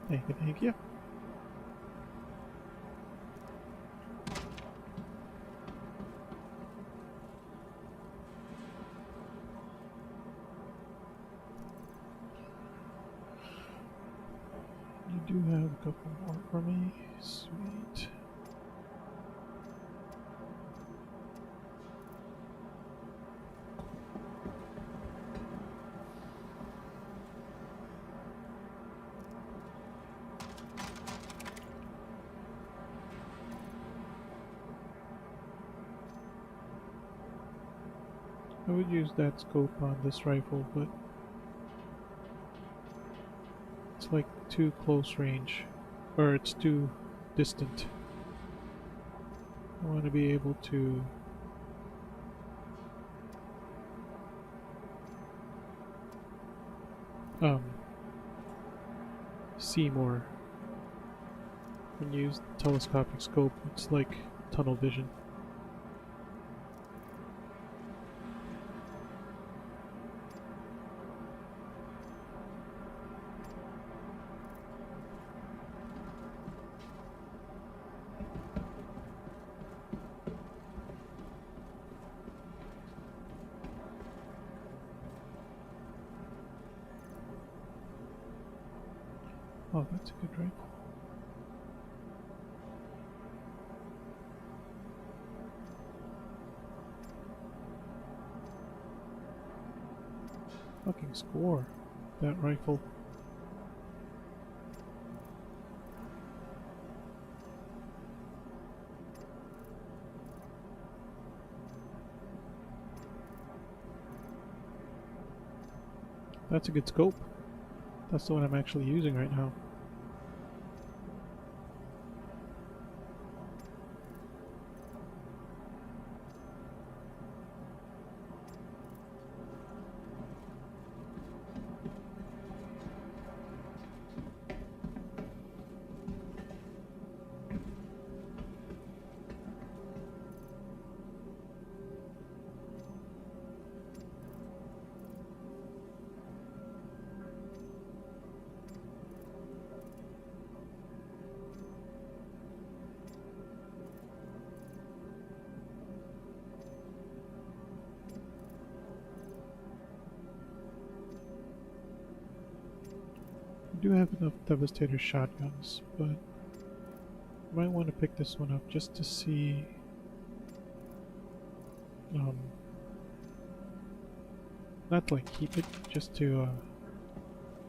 S1: Thank you, thank you. You do have a couple more for me. Sweet. I would use that scope on this rifle, but it's like too close range, or it's too distant. I want to be able to see more. When you use the telescopic scope, it's like tunnel vision. Oh, that's a good rifle. Fucking score. That rifle. That's a good scope. That's the one I'm actually using right now. I do have enough Devastator shotguns, but I might want to pick this one up just to see. Um, Not to like keep it, just to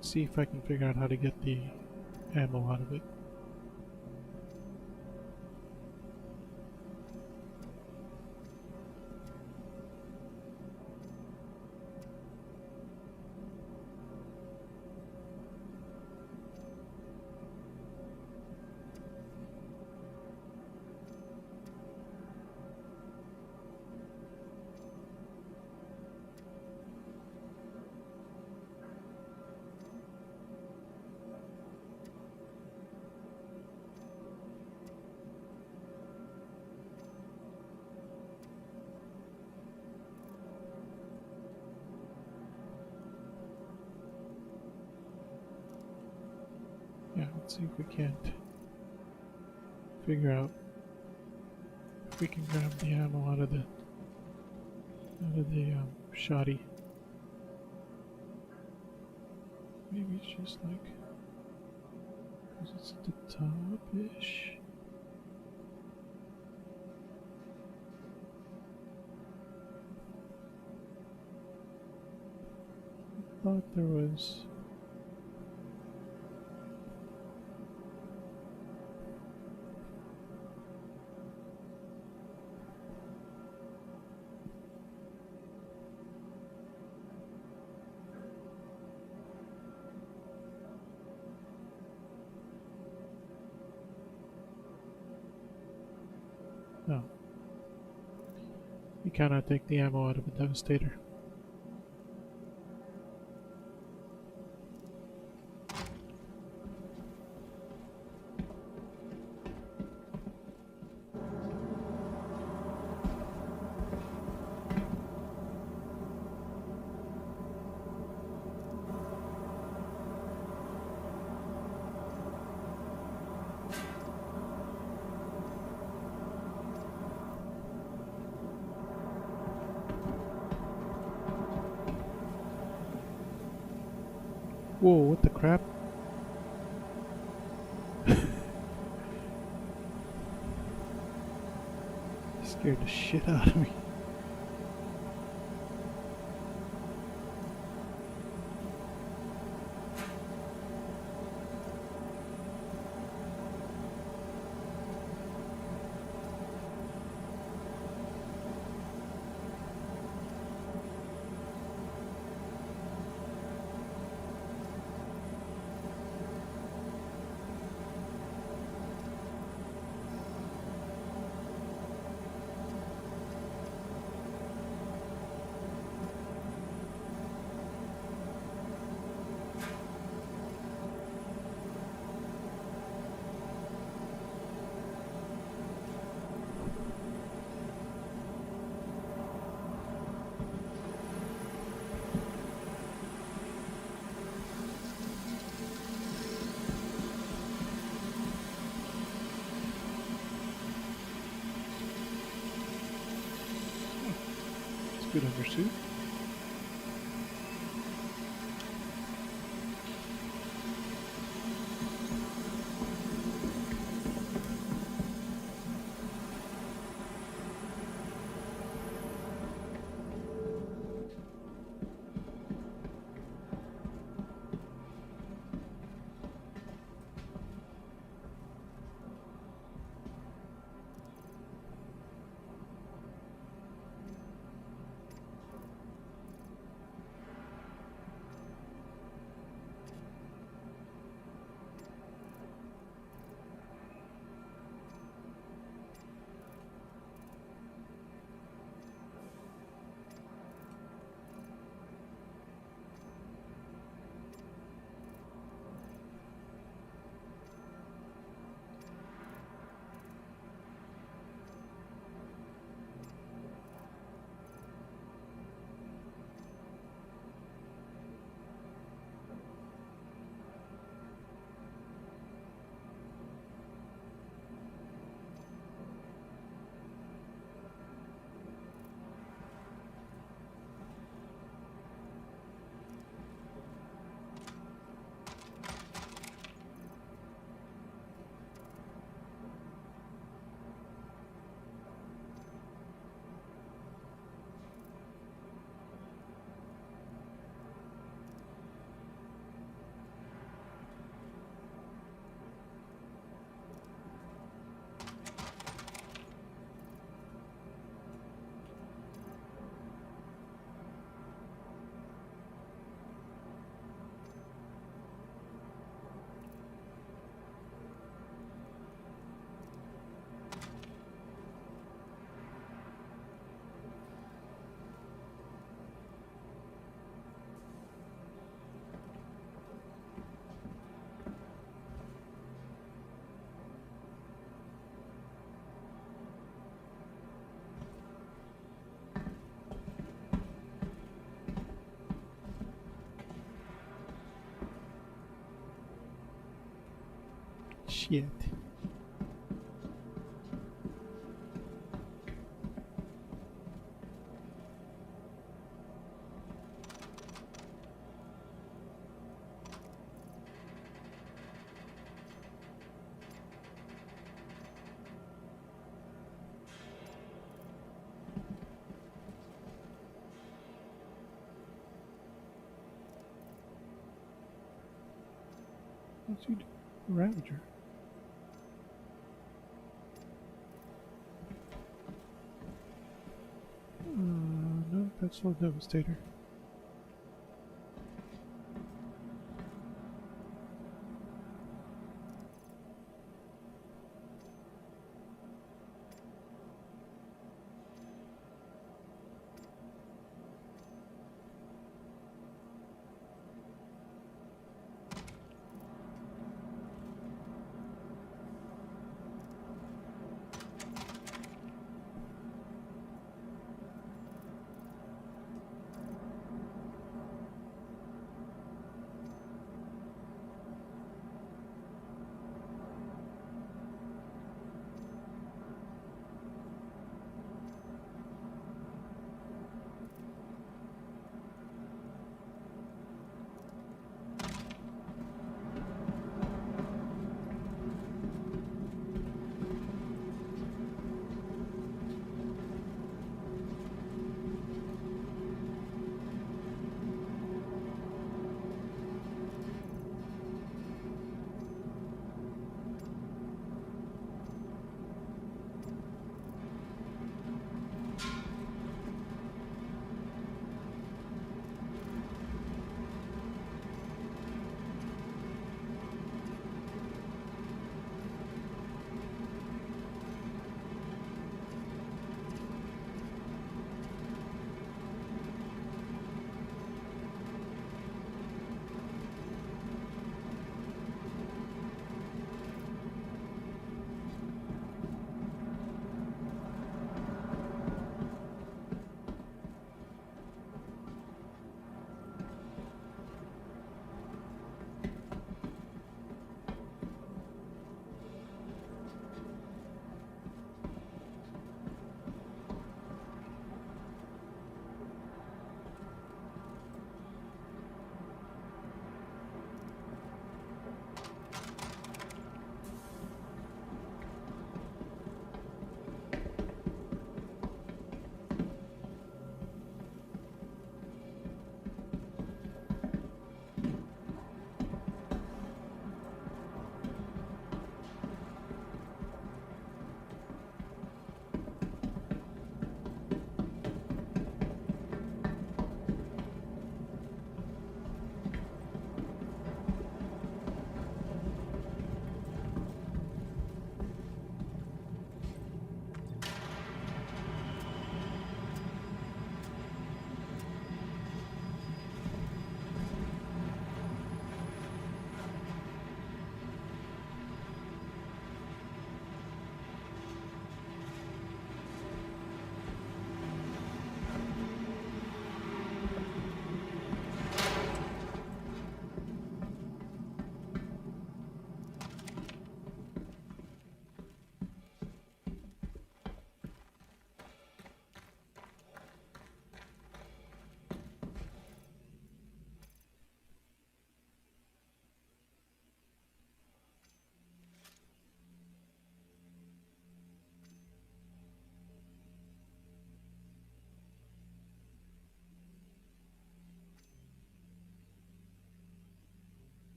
S1: see if I can figure out how to get the ammo out of it. Yeah, let's see if we can't figure out if we can grab the ammo out of the shoddy. Maybe it's just like, because it's at the top-ish. I thought there was. No. You cannot take the ammo out of a Devastator. Whoa, what the crap? Scared the shit out of me. It's good undersuit. Shit. What's he doing? Ravager. No, that's the Devastator.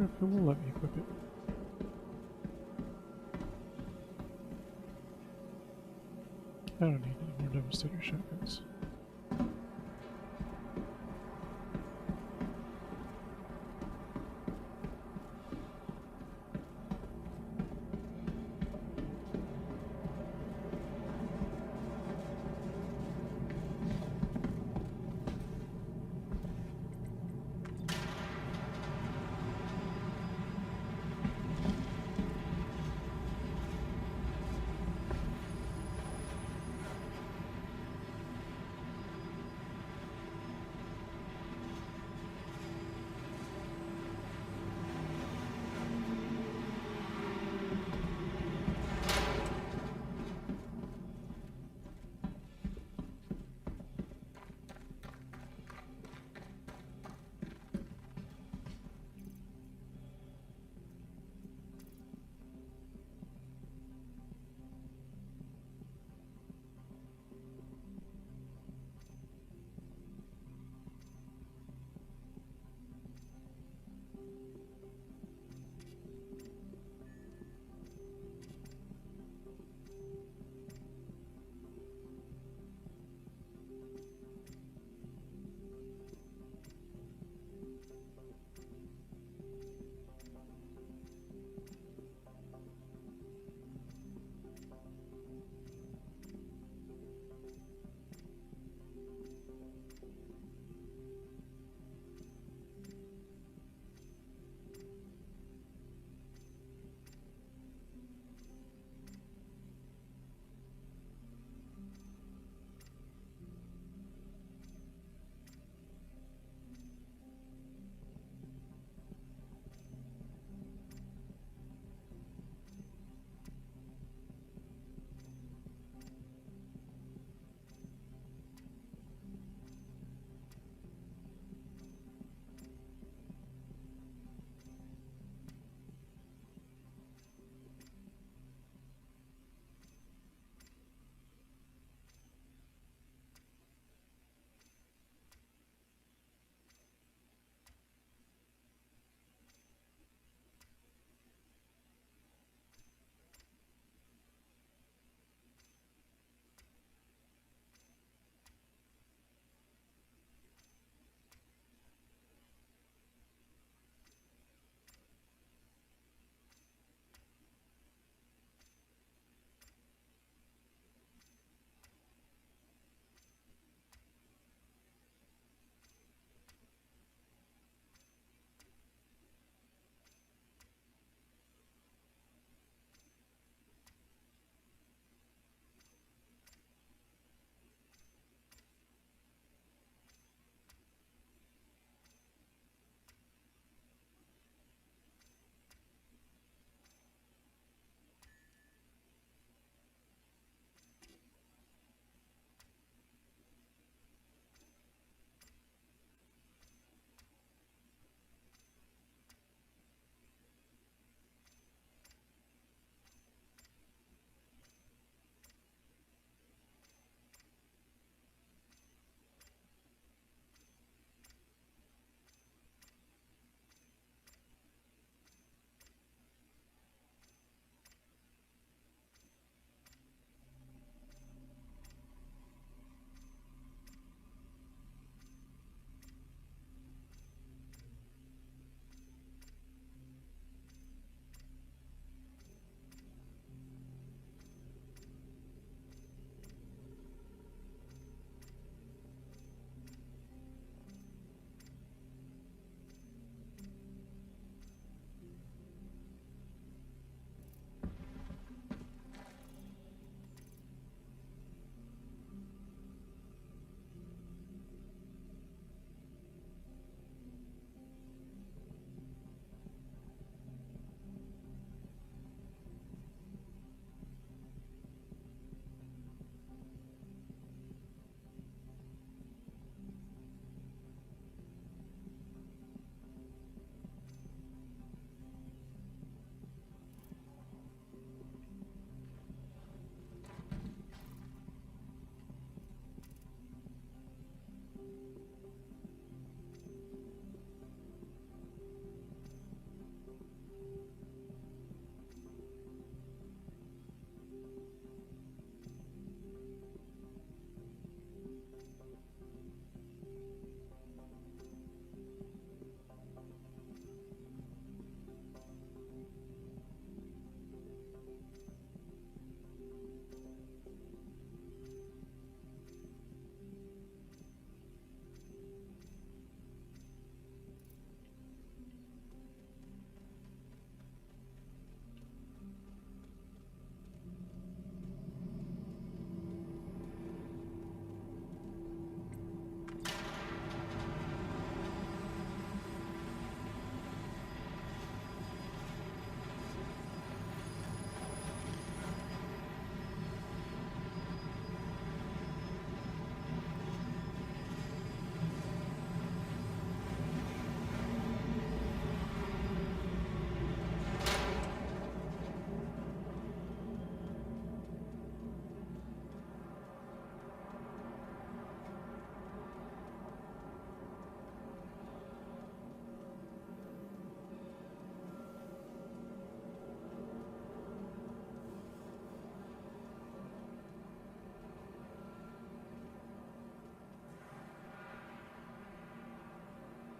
S1: wonder if it will let me equip it. I don't need any more Devastator shotguns.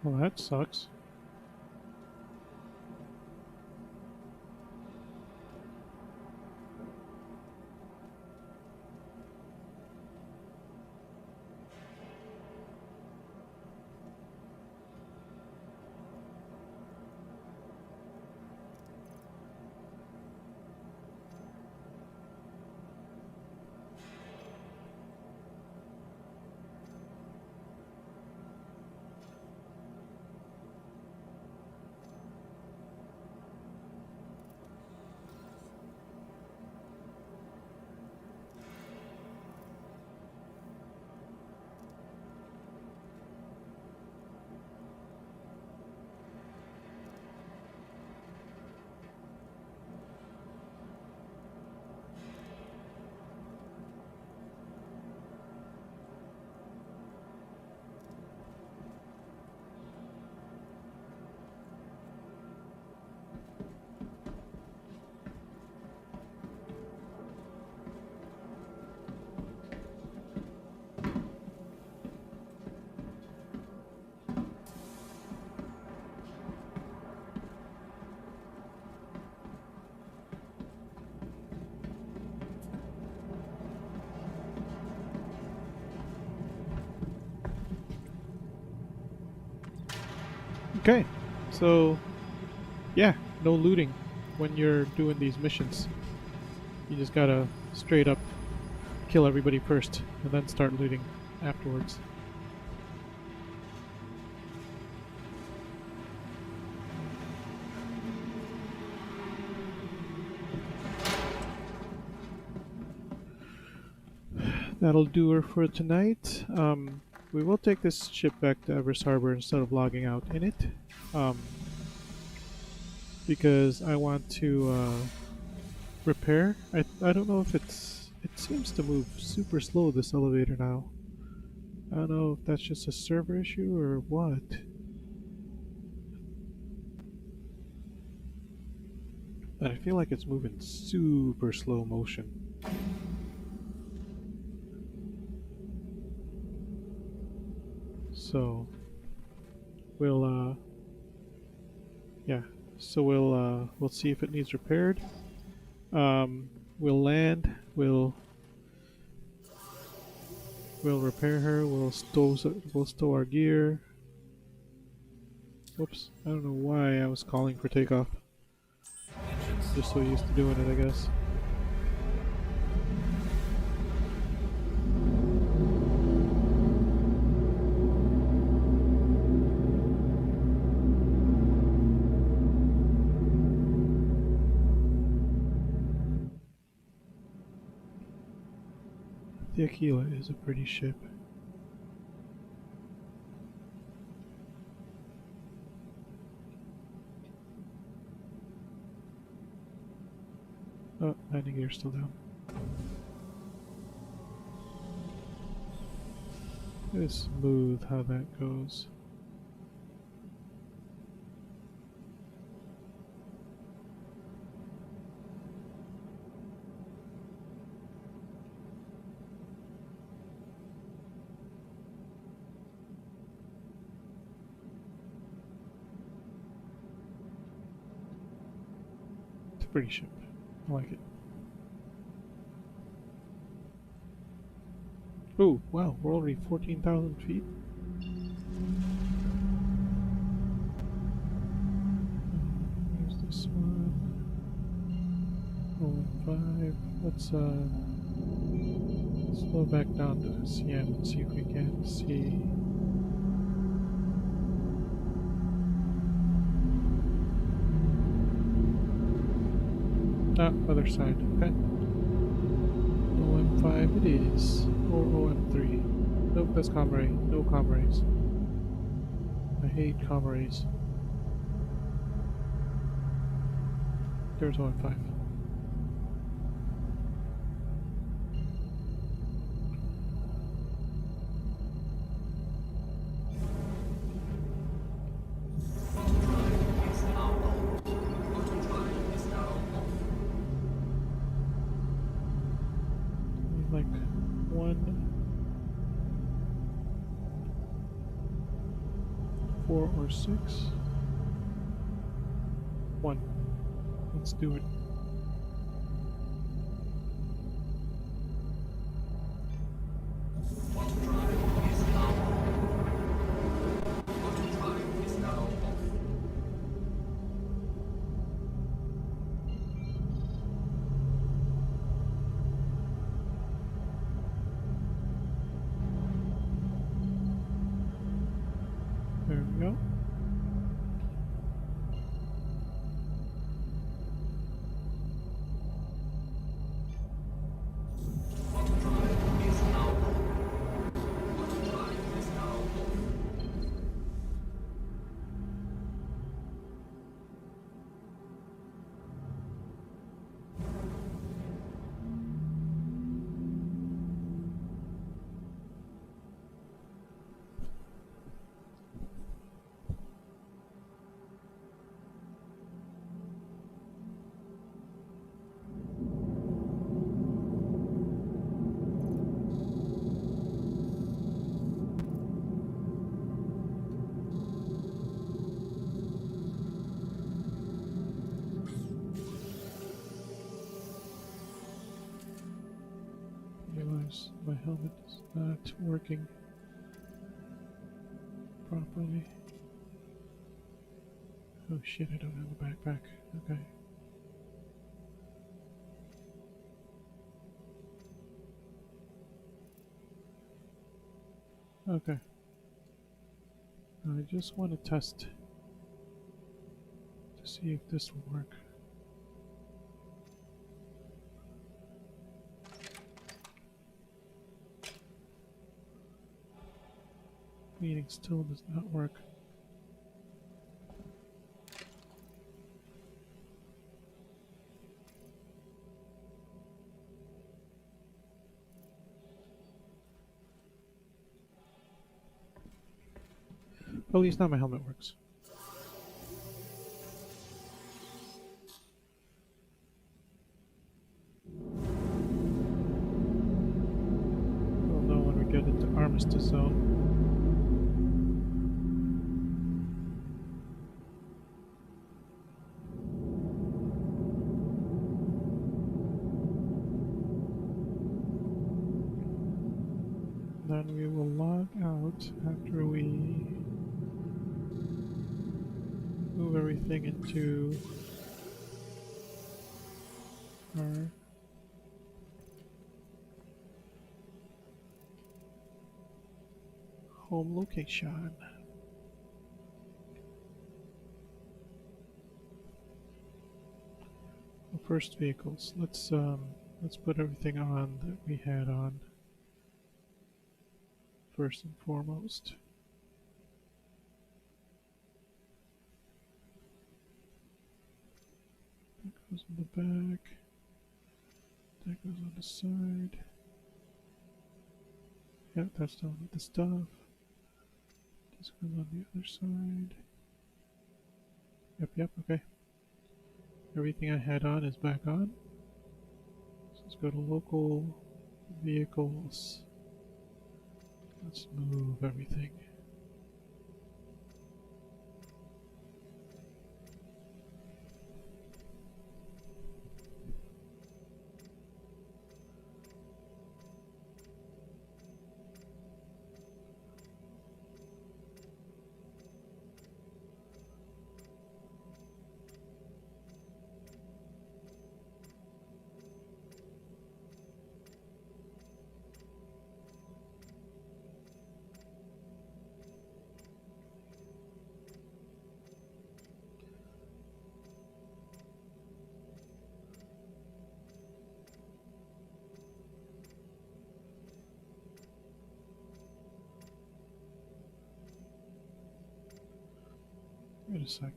S1: Well, that sucks. Okay, so yeah, no looting when you're doing these missions. You just gotta straight up kill everybody first and then start looting afterwards. That'll do her for tonight. We will take this ship back to Everest Harbor instead of logging out in it. Um, because I want to repair. I don't know if it seems to move super slow, this elevator now. I don't know if that's just a server issue or what. But I feel like it's moving super slow motion. So we'll yeah. So we'll see if it needs repaired. We'll land. We'll repair her. We'll stow our gear. Whoops! I don't know why I was calling for takeoff. Just so used to doing it, I guess. The Aquila is a pretty ship. Oh, landing gear still down. It is smooth how that goes. It's a pretty ship. I like it. Oh, wow, we're already 14,000 feet. Here's this one. 0.5. Let's slow back down to CM and see if we can see. Ah, other side. Okay. OM5 it is. Or OM3. Nope, that's Comray. No Comrays. I hate Comrays. There's OM5. Like 1 4 or 6? 1. Let's do it.
S5: Auto drive is now on. Auto drive is now off.
S1: There we go.
S5: Auto drive is now on. Auto drive is now off.
S1: Realize my helmet is not working properly. Oh shit, I don't have a backpack. Okay. Okay. I just want to test to see if this will work. Meeting still does not work. At least now my helmet works. We'll know when we get into Armistice Zone. Then we will log out after we move everything into our home location. The first vehicles. Let's put everything on that we had on first and foremost. That goes in the back. That goes on the side. Yep, that's done with the stuff. This goes on the other side. Yep, okay. Everything I had on is back on. So let's go to local vehicles. Let's move everything. Wait a sec.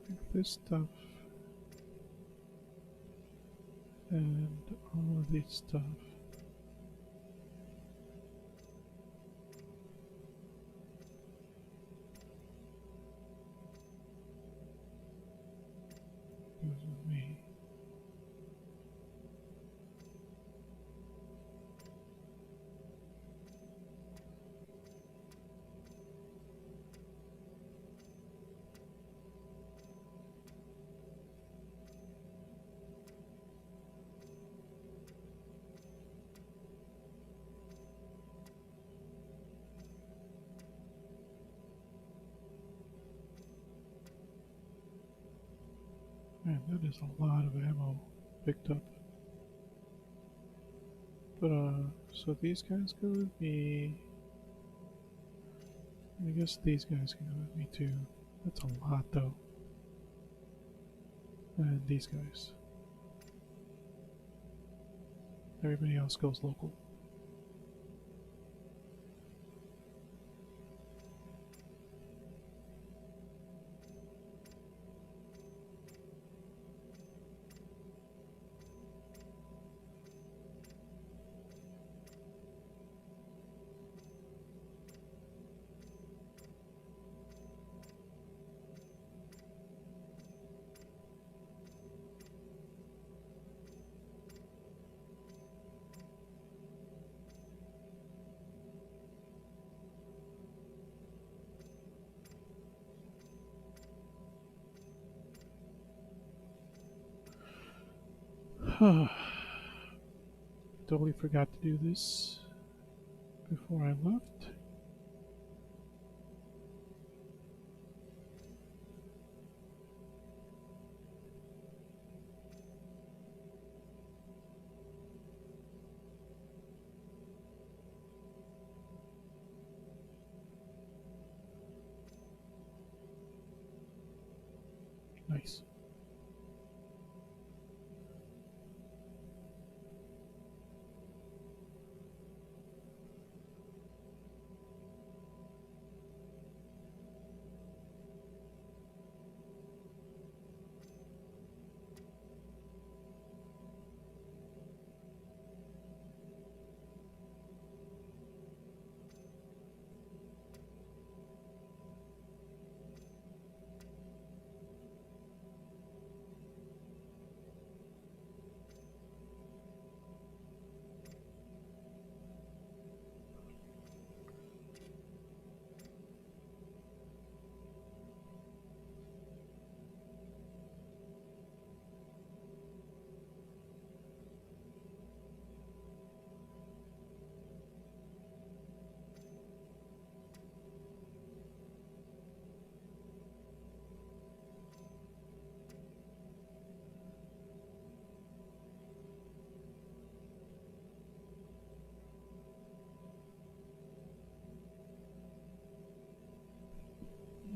S1: Like this stuff and all of this stuff. Goes with me. Man, that is a lot of ammo picked up. But, so these guys go with me. I guess these guys can go with me too. That's a lot, though. And these guys. Everybody else goes local. Totally forgot to do this before I left. Nice.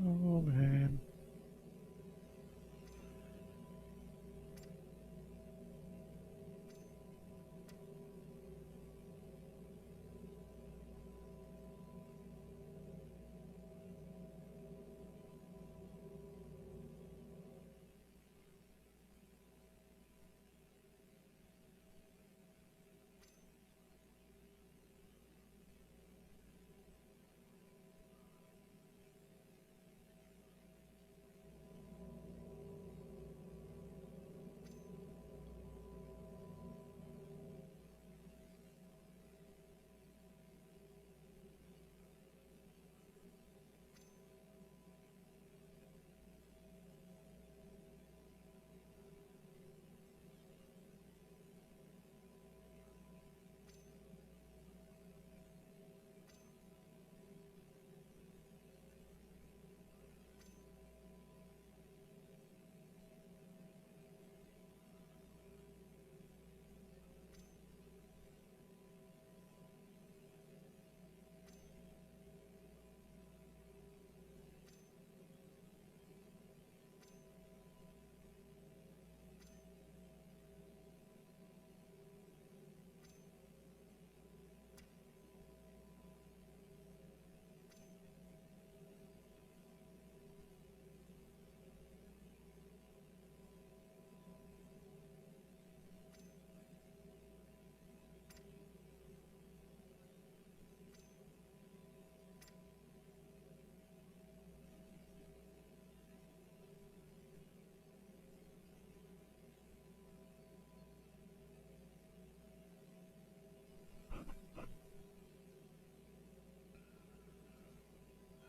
S1: Oh man.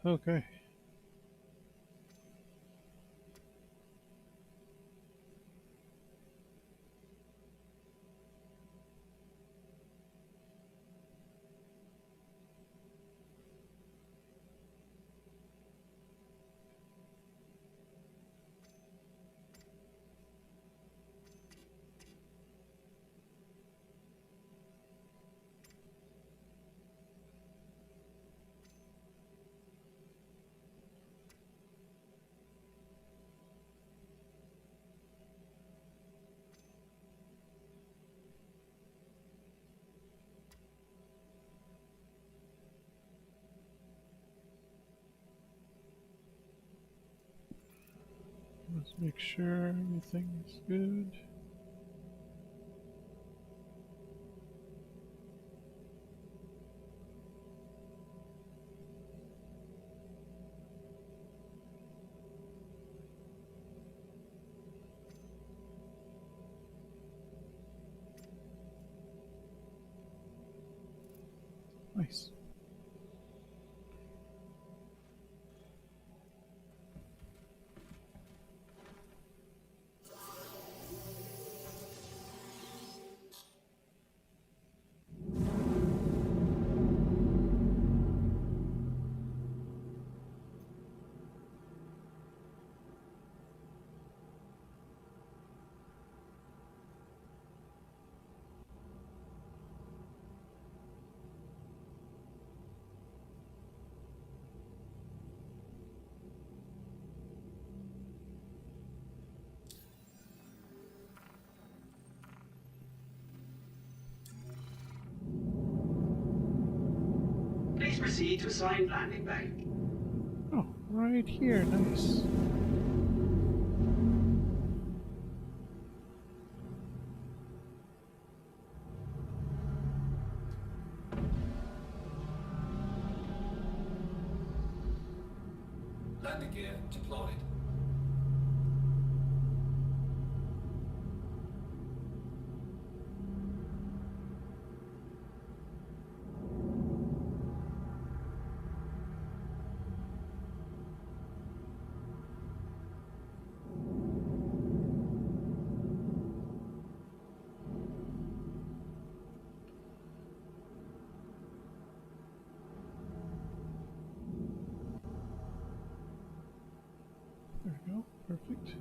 S1: Okay. Let's make sure everything's good. Nice.
S3: Please proceed to assigned landing bay.
S1: Oh, right here. Nice.
S5: Landing gear deployed.
S1: There we go. Perfect.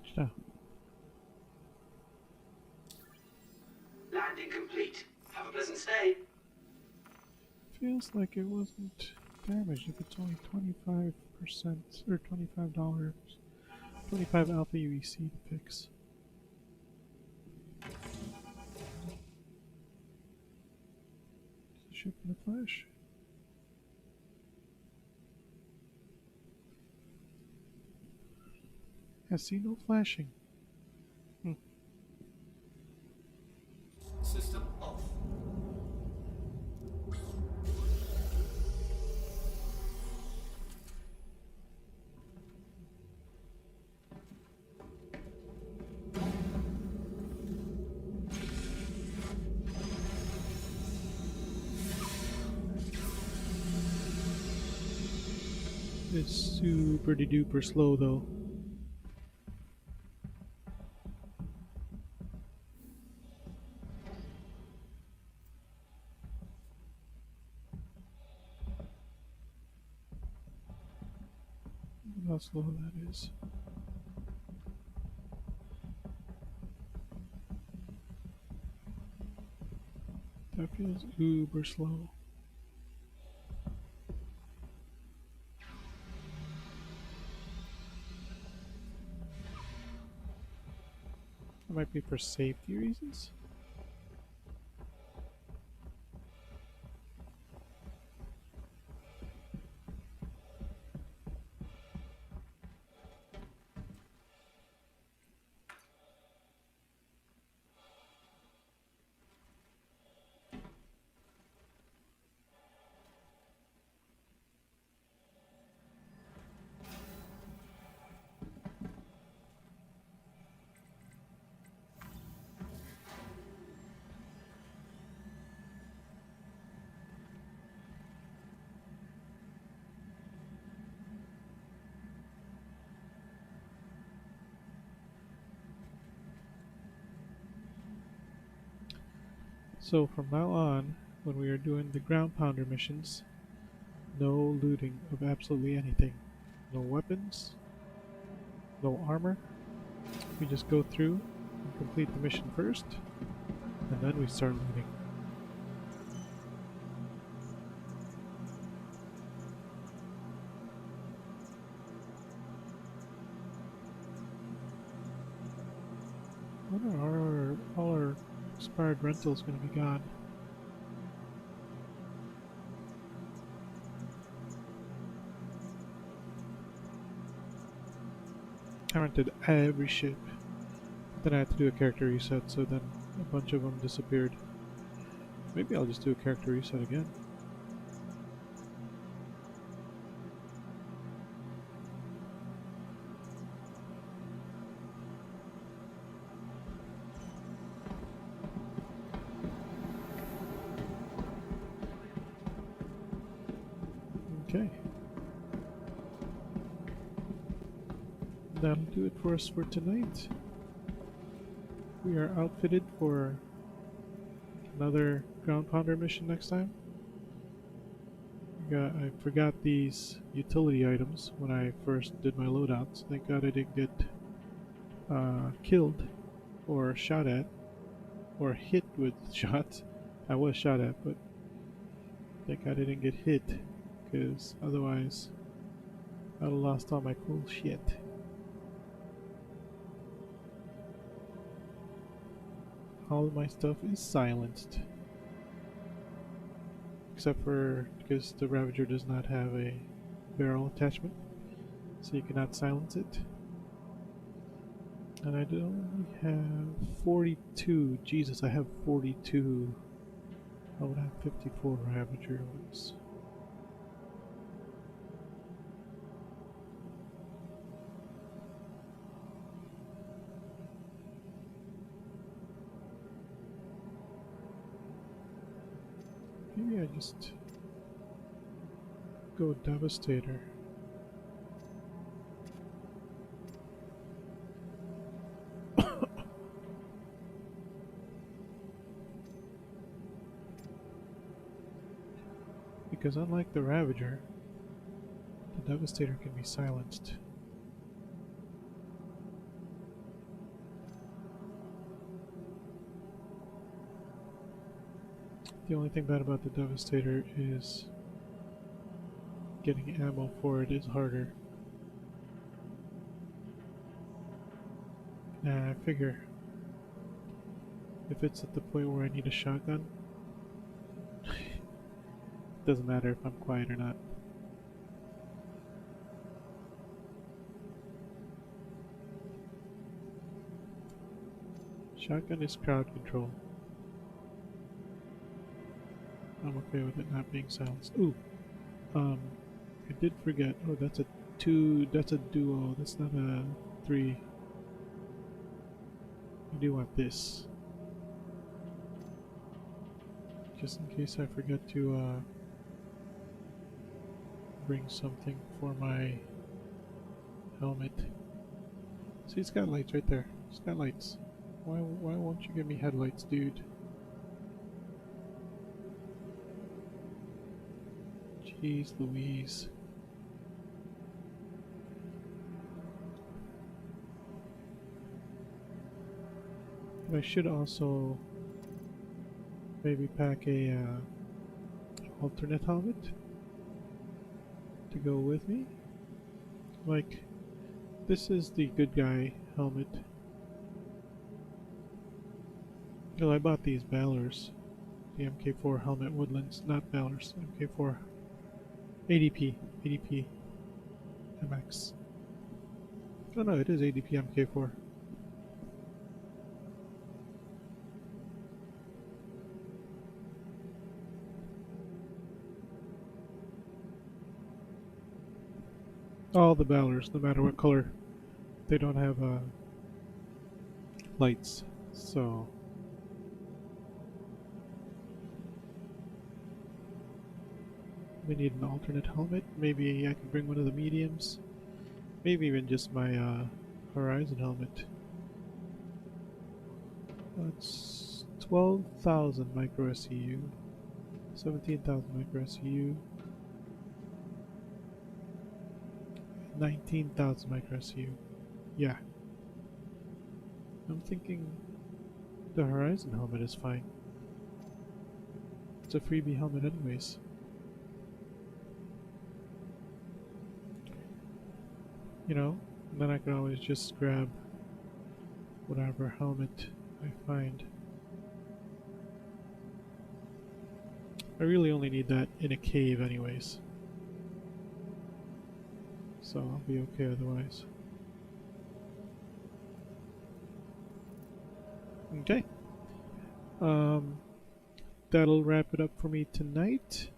S1: Touchdown.
S3: Landing complete. Have a pleasant stay.
S1: Feels like it wasn't damaged if it's only 25% or $25. 25 alpha UEC to fix. Is the ship in a flash? I see no flashing.
S5: System off.
S1: It's super duper slow though. How slow that is. That feels uber slow. That might be for safety reasons. So from now on, when we are doing the ground pounder missions, no looting of absolutely anything. No weapons, no armor. We just go through and complete the mission first, and then we start looting. no, all our expired rental's gonna be gone. I rented every ship. Then I had to do a character reset, so then a bunch of them disappeared. Maybe I'll just do a character reset again. Okay. That'll do it for us for tonight. We are outfitted for another ground pounder mission next time. I forgot these utility items when I first did my loadouts. Thank God I didn't get killed or shot at or hit with shots. I was shot at, but thank God I didn't get hit, because otherwise I'd have lost all my cool shit. All of my stuff is silenced. Except for because the Ravager does not have a barrel attachment, so you cannot silence it. And I only have 42. Jesus, I have 42. I would have 54 Ravager ones. Maybe I just go Devastator. Because unlike the Ravager, the Devastator can be silenced. The only thing bad about the Devastator is getting ammo for it is harder. Nah, I figure if it's at the point where I need a shotgun, it doesn't matter if I'm quiet or not. Shotgun is crowd control. I'm okay with it not being silenced. Ooh, I did forget. Oh, that's a two. That's a duo. That's not a three. I do want this, just in case I forget to bring something for my helmet. See, it's got lights right there. It's got lights. Why won't you give me headlights, dude? Jeez Louise. I should also maybe pack a alternate helmet to go with me. Like, this is the good guy helmet. Well, I bought these Balors, the MK4 helmet Woodlands, not Balors, MK4 ADP MX. Oh no, it is ADP MK4. All the Balors, no matter what color, they don't have lights, so we need an alternate helmet. Maybe I can bring one of the mediums. Maybe even just my Horizon helmet. That's 12,000 micro SEU, 17,000 micro SEU, 19,000 micro SEU. Yeah. I'm thinking the Horizon helmet is fine. It's a freebie helmet anyways. You know, and then I can always just grab whatever helmet I find. I really only need that in a cave anyways, so I'll be okay otherwise. Okay. Um, that'll wrap it up for me tonight.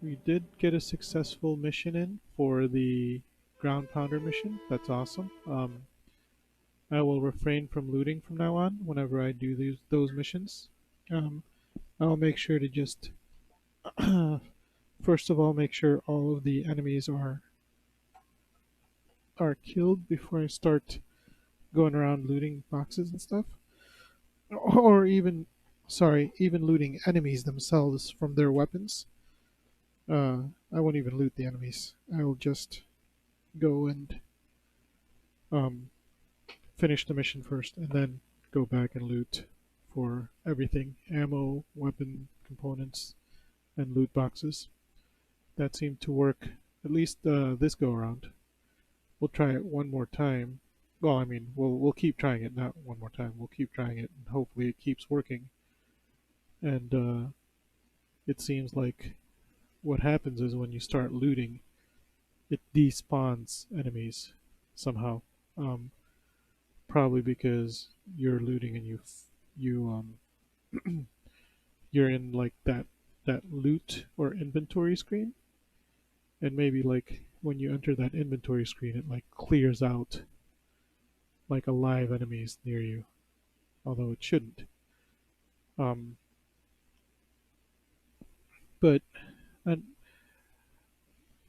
S1: We did get a successful mission in for the ground pounder mission. That's awesome. I will refrain from looting from now on whenever I do those missions. Um, I'll make sure to just first of all make sure all of the enemies are killed before I start going around looting boxes and stuff, or even even looting enemies themselves from their weapons. I won't even loot the enemies. I will just go and um, finish the mission first, and then go back and loot for everything: ammo, weapon components, and loot boxes. That seemed to work, at least this go around. We'll try it one more time. Well, I mean, we'll keep trying it. Not one more time. We'll keep trying it, and hopefully it keeps working. And it seems like what happens is when you start looting, it despawns enemies somehow. Um, Probably because you're looting and you're in like that loot or inventory screen, and maybe like when you enter that inventory screen, it like clears out like alive enemies near you, although it shouldn't. Um, but and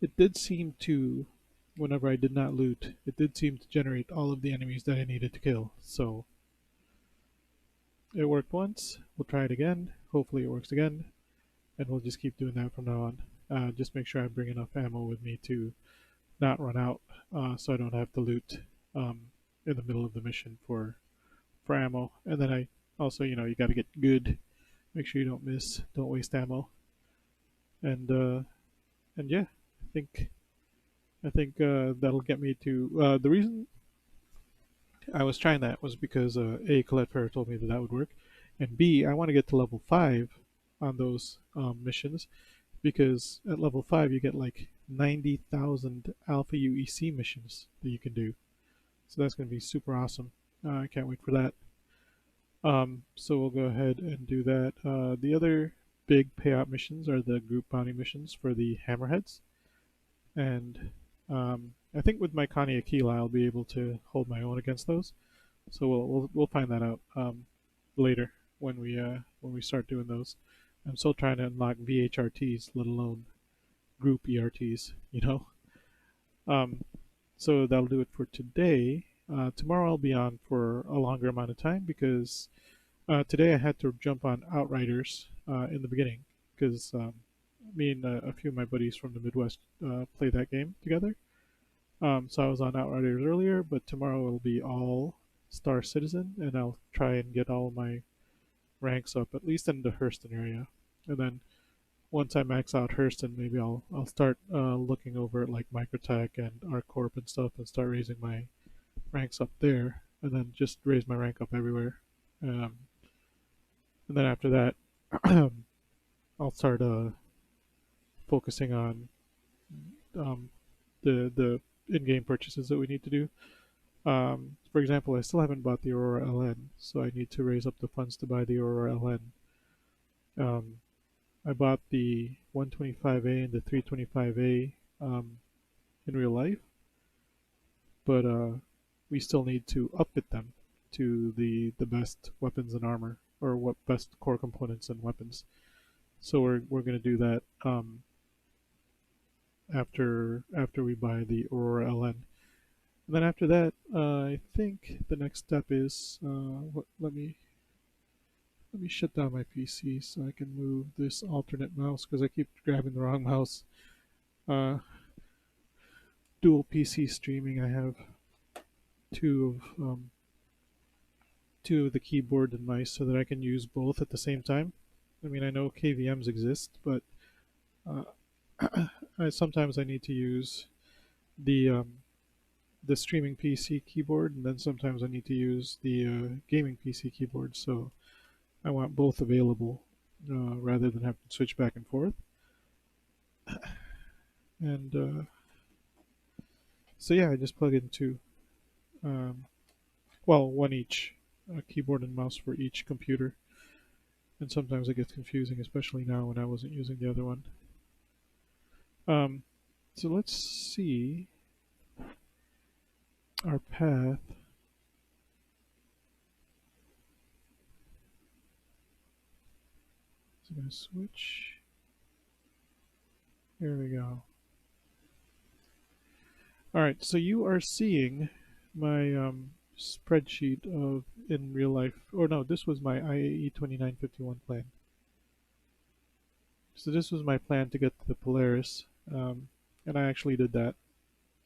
S1: it did seem to, whenever I did not loot, it did seem to generate all of the enemies that I needed to kill. So it worked once. We'll try it again. Hopefully it works again, and we'll just keep doing that from now on. Just make sure I bring enough ammo with me to not run out, so I don't have to loot um, in the middle of the mission for ammo. And then I also, you got to get good. Make sure you don't miss. Don't waste ammo. And yeah, I think that'll get me to the reason I was trying that was because A, Colette Farrer told me that that would work, and B, I want to get to level 5 on those missions because at level 5 you get like 90,000 Alpha UEC missions that you can do. So that's going to be super awesome. I can't wait for that. So we'll go ahead and do that. The other big payout missions are the group bounty missions for the Hammerheads. And I think with my Connie Aquila, I'll be able to hold my own against those. So we'll find that out later when we start doing those. I'm still trying to unlock VHRTs, let alone group ERTs. Um, so that'll do it for today. Tomorrow I'll be on for a longer amount of time because today I had to jump on Outriders in the beginning because me and a few of my buddies from the Midwest play that game together. So I was on Outriders earlier, but tomorrow it'll be all Star Citizen, and I'll try and get all my ranks up, at least in the Hurston area. And then once I max out Hurston, maybe I'll start looking over at like Microtech and ArcCorp and stuff, and start raising my ranks up there, and then just raise my rank up everywhere. Um, and then after that, I'll start focusing on um, the in-game purchases that we need to do. For example, I still haven't bought the Aurora LN, so I need to raise up the funds to buy the Aurora LN. Um, I bought the 125A and the 325A in real life, but we still need to upfit them to the best weapons and armor, or what best core components and weapons. So we're gonna do that after we buy the Aurora LN. And then after that, I think the next step is let me shut down my PC so I can move this alternate mouse because I keep grabbing the wrong mouse. Uh, Dual PC streaming. I have two of the keyboard and mice so that I can use both at the same time. I mean, I know KVMs exist, but uh, sometimes I need to use the the streaming PC keyboard, and then sometimes I need to use the gaming PC keyboard. So I want both available rather than have to switch back and forth. And so yeah, I just plug in two. Um, well, one each, a keyboard and mouse for each computer. And sometimes it gets confusing, especially now when I wasn't using the other one. Um, so let's see our path. Is it going to switch? Here we go. All right, so you are seeing my spreadsheet of in real life. Or no, this was my IAE 2951 plan. So this was my plan to get to the Polaris, and I actually did that.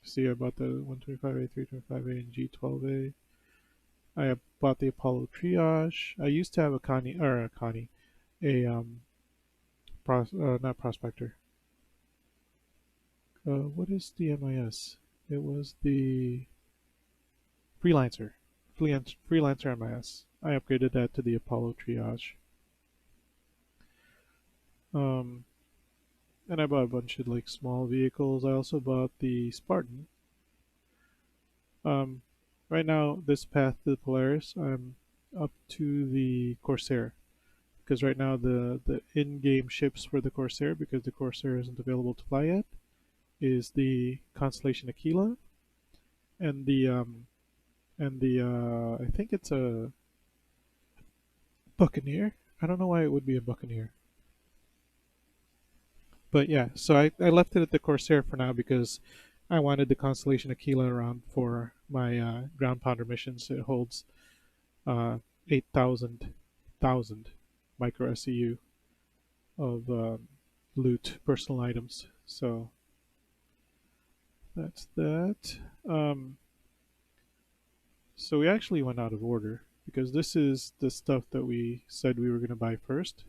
S1: See, I bought the 125A, 325A, and G12A. I bought the Apollo Triage. I used to have a not Prospector. What is the MIS? It was the Freelancer. Freelancer MIS. I upgraded that to the Apollo Triage. Um, and I bought a bunch of like small vehicles. I also bought the Spartan. Um, right now, this path to the Polaris, I'm up to the Corsair. Because right now the in-game ships for the Corsair, because the Corsair isn't available to fly yet, is the Constellation Aquila and the I think it's a Buccaneer. I don't know why it would be a Buccaneer. But yeah, so I left it at the Corsair for now because I wanted the Constellation Aquila around for my ground pounder missions. It holds 8,000 micro SEU of loot, personal items. So that's that. So we actually went out of order because this is the stuff that we said we were going to buy first.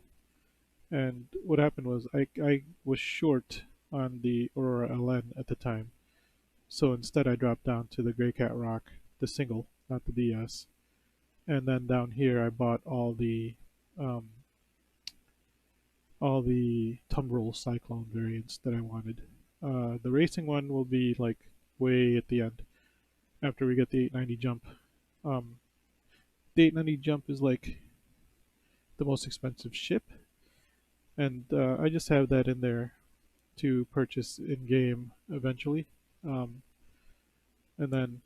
S1: And what happened was I was short on the Aurora LN at the time. So instead I dropped down to the Grey Cat Rock, the single, not the DS. And then down here I bought um, all the Tumbril Cyclone variants that I wanted. The racing one will be like way at the end after we get the 890 jump. Um, the 890 jump is like the most expensive ship, and I just have that in there to purchase in game eventually. Um, and then,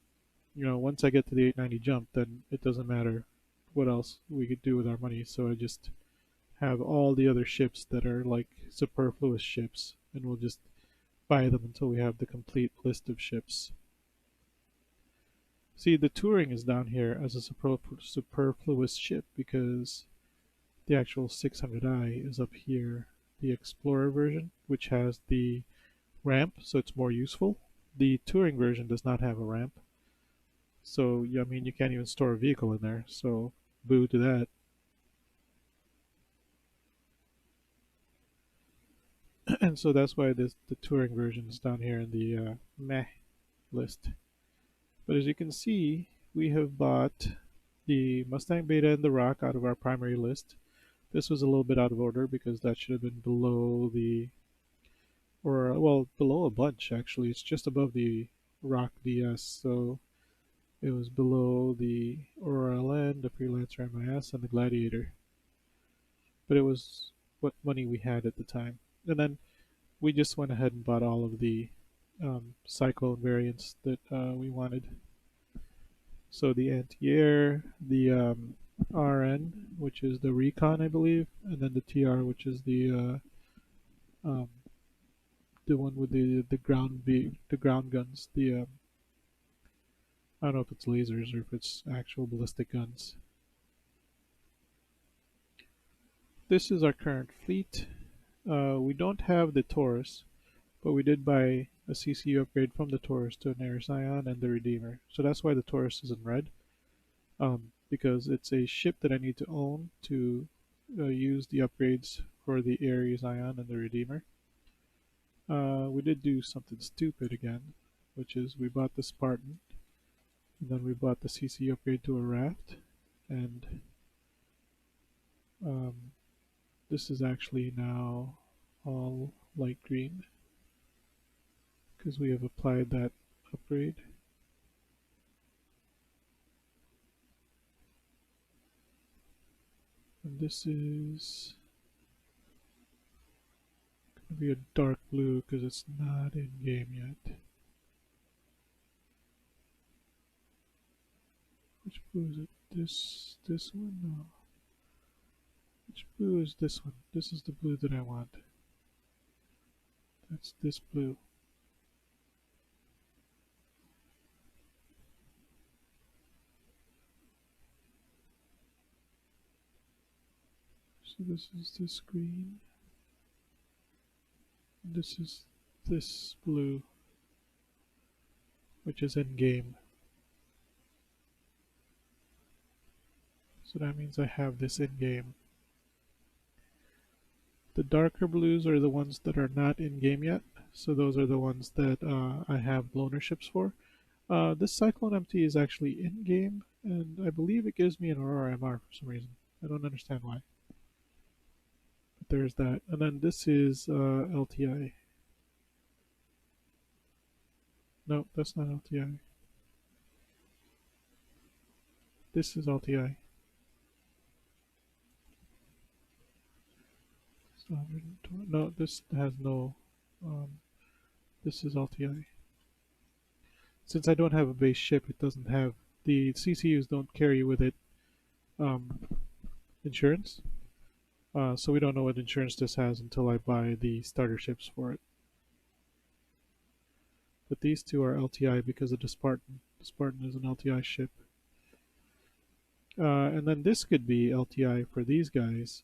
S1: once I get to the 890 jump, then it doesn't matter what else we could do with our money. So I just have all the other ships that are like superfluous ships, and we'll just buy them until we have the complete list of ships. See, the Touring is down here as a superfluous ship because the actual 600i is up here. The Explorer version, which has the ramp, so it's more useful. The Touring version does not have a ramp. So, yeah, I mean, you can't even store a vehicle in there, so boo to that. And so that's why the Touring version is down here in the meh list. But as you can see, we have bought the Mustang Beta and the Rock out of our primary list. This was a little bit out of order because that should have been below well, below a bunch actually. It's just above the Rock DS, so it was below the Aurora LN, the Freelancer MIS, and the Gladiator. But it was what money we had at the time. And then we just went ahead and bought all of the Cyclone variants that we wanted. So the Anti-Air, the RN, which is the Recon, I believe, and then the TR, which is the one with the ground guns. I don't know if it's lasers or if it's actual ballistic guns. This is our current fleet. We don't have the Taurus, but we did buy a CCU upgrade from the Taurus to an Air Scion and the Redeemer. So that's why the Taurus is in red, because it's a ship that I need to own to use the upgrades for the Air Scion and the Redeemer. We did do something stupid again, which is we bought the Spartan And then we bought the CC upgrade to a raft, and um, this is actually now all light green because we have applied that upgrade. And this is going to be a dark blue because it's not in game yet. Which blue is it? This one? No. Which blue is this one? This is the blue that I want. That's this blue. So this is this green. This is this blue, which is in game. So that means I have this in game. The darker blues are the ones that are not in game yet. So those are the ones that I have loaner ships for. This Cyclone MT is actually in game, and I believe it gives me an Aurora MR for some reason. I don't understand why. But there's that. And then this is LTI. No, that's not LTI. This is LTI. No, this has no. This is LTI. Since I don't have a base ship, it doesn't have the CCUs don't carry with it um, insurance. So we don't know what insurance this has until I buy the starter ships for it. But these two are LTI because of the Spartan. The Spartan is an LTI ship. And then this could be LTI for these guys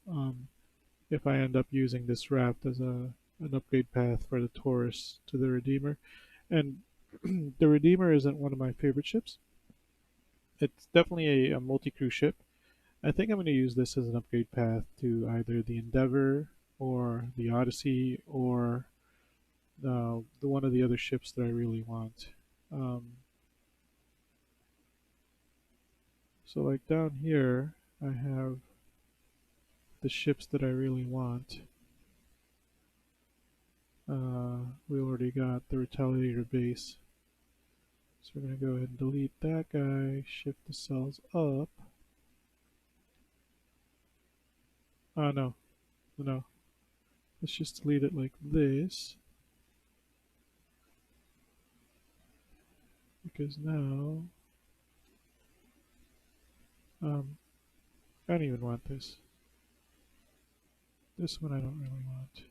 S1: if I end up using this raft as an upgrade path for the Taurus to the Redeemer. And the Redeemer isn't one of my favorite ships. It's definitely a multi-crew ship. I think I'm going to use this as an upgrade path to either the Endeavor or the Odyssey or the one of the other ships that I really want. So like down here, I have the ships that I really want. We already got the Retaliator base. So we're going to go ahead and delete that guy, shift the cells up. No, no. Let's just delete it like this. Because now, I don't even want this. This one I don't really want.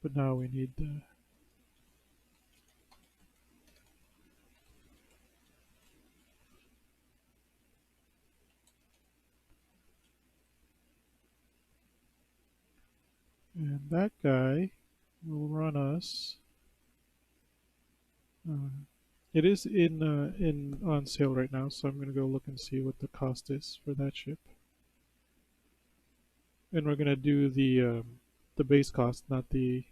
S1: But now we need the and that guy will run us. It is in on sale right now, so I'm gonna go look and see what the cost is for that ship. And we're gonna do the base cost, not the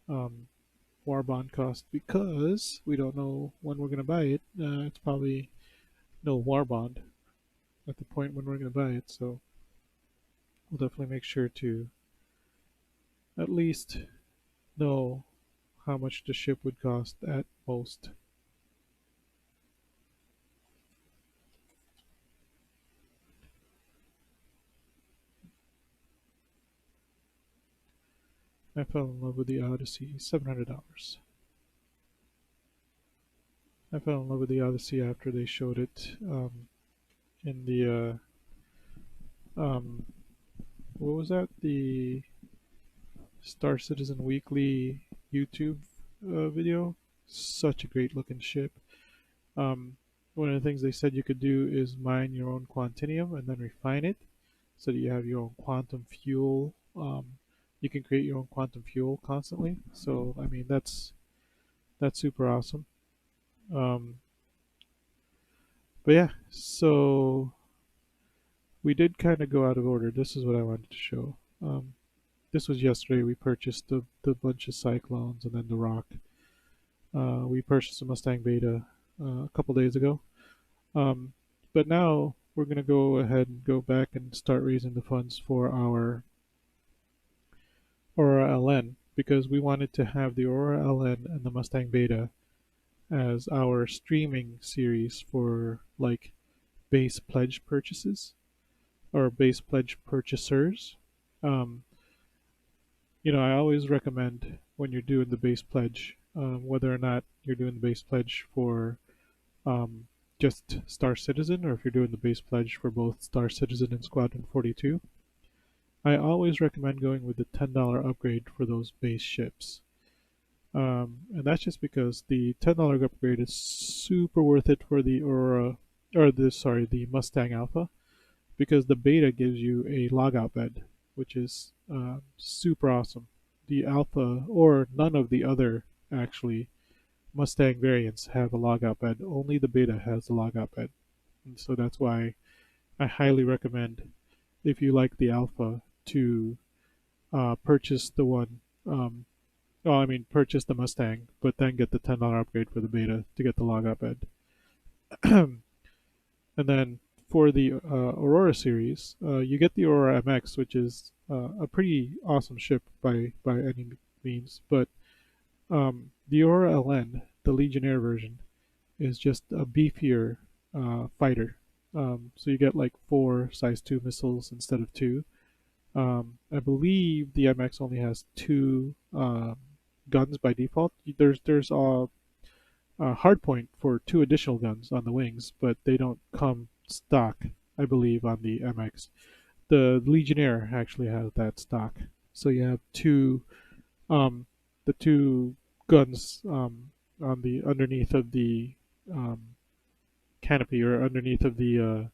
S1: um, war bond cost, because we don't know when we're gonna buy it. It's probably no war bond at the point when we're gonna buy it, so we'll definitely make sure to at least know how much the ship would cost at most. I fell in love with the Odyssey, $700. I fell in love with the Odyssey after they showed it in the what was that? The Star Citizen Weekly YouTube video. Such a great looking ship. One of the things they said you could do is mine your own quantinium and then refine it so that you have your own quantum fuel. You can create your own quantum fuel constantly. So I mean that's super awesome. Um, but yeah, so we did kind of go out of order. This is what I wanted to show. this was yesterday. We purchased the bunch of Cyclones and then the Rock. We purchased a Mustang Beta a couple days ago. Um, but now we're gonna go ahead and go back and start raising the funds for our Aurora LN because we wanted to have the Aurora LN and the Mustang Beta as our streaming series for like base pledge purchases or base pledge purchasers. Um, I always recommend when you're doing the base pledge, whether or not you're doing the base pledge for um, just Star Citizen or if you're doing the base pledge for both Star Citizen and Squadron 42, I always recommend going with the $10 upgrade for those base ships. And that's just because the $10 upgrade is super worth it for the Aurora, or the Mustang Alpha, because the beta gives you a logout bed, which is super awesome. The Alpha or none of the other actually Mustang variants have a logout bed. Only the beta has a logout bed, and so that's why I highly recommend if you like the Alpha to purchase the one. Purchase the Mustang, but then get the $10 upgrade for the beta to get the logout bed. And then for the Aurora series, you get the Aurora MX, which is a pretty awesome ship by any means. But the Aurora LN, the Legionnaire version, is just a beefier fighter. So you get like 4 size 2 missiles instead of 2. I believe the MX only has 2 guns by default. There's a hardpoint for 2 additional guns on the wings, but they don't come stock, I believe, on the MX. The Legionnaire actually has that stock. So you have um, the 2 guns on the underneath of the um, canopy or underneath of the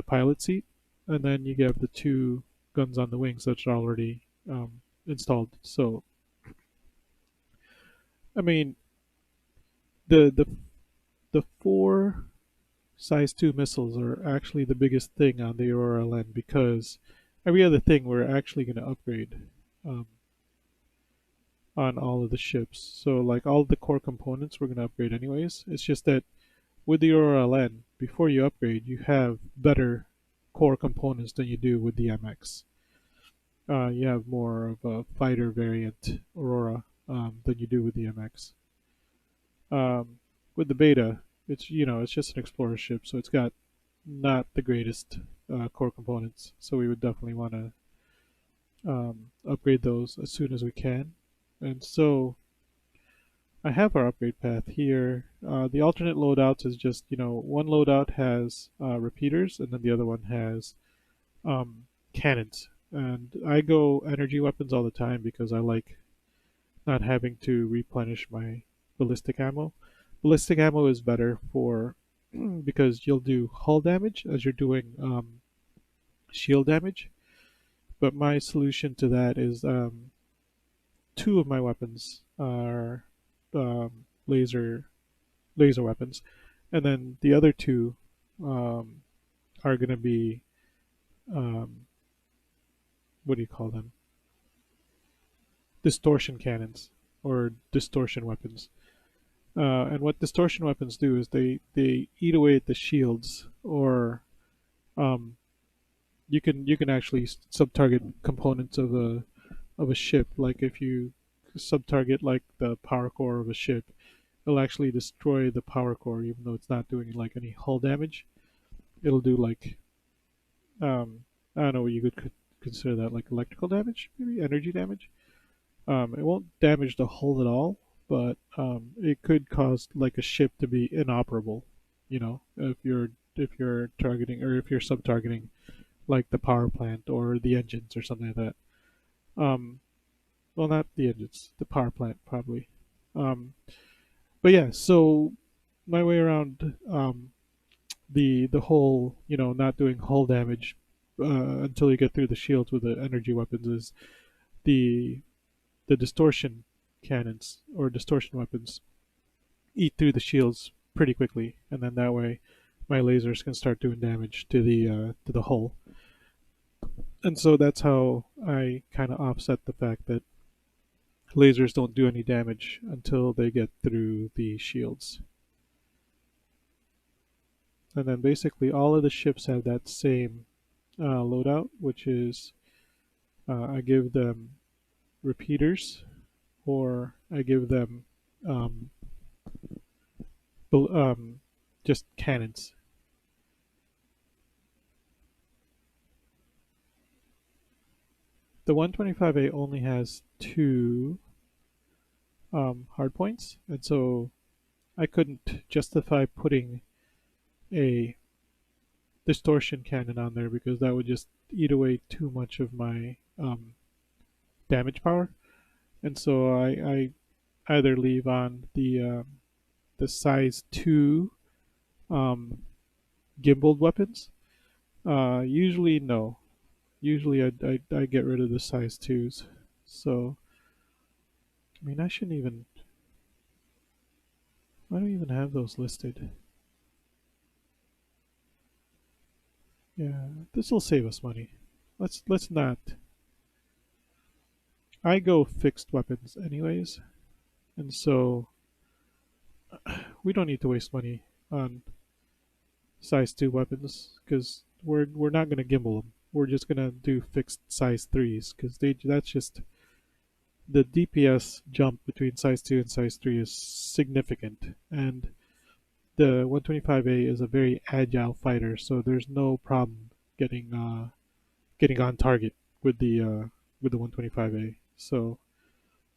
S1: pilot seat, and then you have the 2 guns on the wings that are already installed. So I mean, the the the 4 size 2 missiles are actually the biggest thing on the Aurora LN because every other thing we're actually going to upgrade um, on all of the ships. So like all the core components we're going to upgrade anyways. It's just that with the Aurora LN, before you upgrade, you have better core components than you do with the MX. You have more of a fighter variant Aurora than you do with the MX. With the beta, it's just an explorer ship, so it's got not the greatest core components. So we would definitely want to upgrade those as soon as we can. And so I have our upgrade path here. The alternate loadouts is just one loadout has repeaters, and then the other one has cannons. And I go energy weapons all the time because I like not having to replenish my ballistic ammo. Ballistic ammo is better for because you'll do hull damage as you're doing shield damage. But my solution to that is 2 of my weapons are laser weapons, and then the other 2 um, are going to be um, what do you call them? Distortion cannons or distortion weapons. And what distortion weapons do is they eat away at the shields, or um, you can actually sub-target components of a ship. Like if you sub-target like the power core of a ship, it'll actually destroy the power core, even though it's not doing like any hull damage. It'll do like I don't know what you could consider that, like electrical damage, maybe energy damage. It won't damage the hull at all, but it could cause like a ship to be inoperable. If you're targeting or if you're sub-targeting like the power plant or the engines or something like that. Well, not the engines, the power plant probably. Um, but yeah, so my way around the whole not doing hull damage until you get through the shields with the energy weapons is the the distortion cannons or distortion weapons eat through the shields pretty quickly, and then that way my lasers can start doing damage to the hull. And so that's how I kind of offset the fact that lasers don't do any damage until they get through the shields. And then basically all of the ships have that same loadout, which is I give them repeaters or I give them um, just cannons. The 125A only has two hard points, and so I couldn't justify putting a distortion cannon on there because that would just eat away too much of my damage power. And so I either leave on the size 2 um, gimbaled weapons. Usually, no. Usually, I get rid of the size 2s. So, I mean, I shouldn't even. I don't even have those listed. Yeah, this will save us money. Let's not. I go fixed weapons anyways, and so we don't need to waste money on size 2 weapons because we're not gonna gimbal them. We're just gonna do fixed size 3s because that's just the DPS jump between size 2 and size 3 is significant, and the 125A is a very agile fighter, so there's no problem getting on target with the 125A. So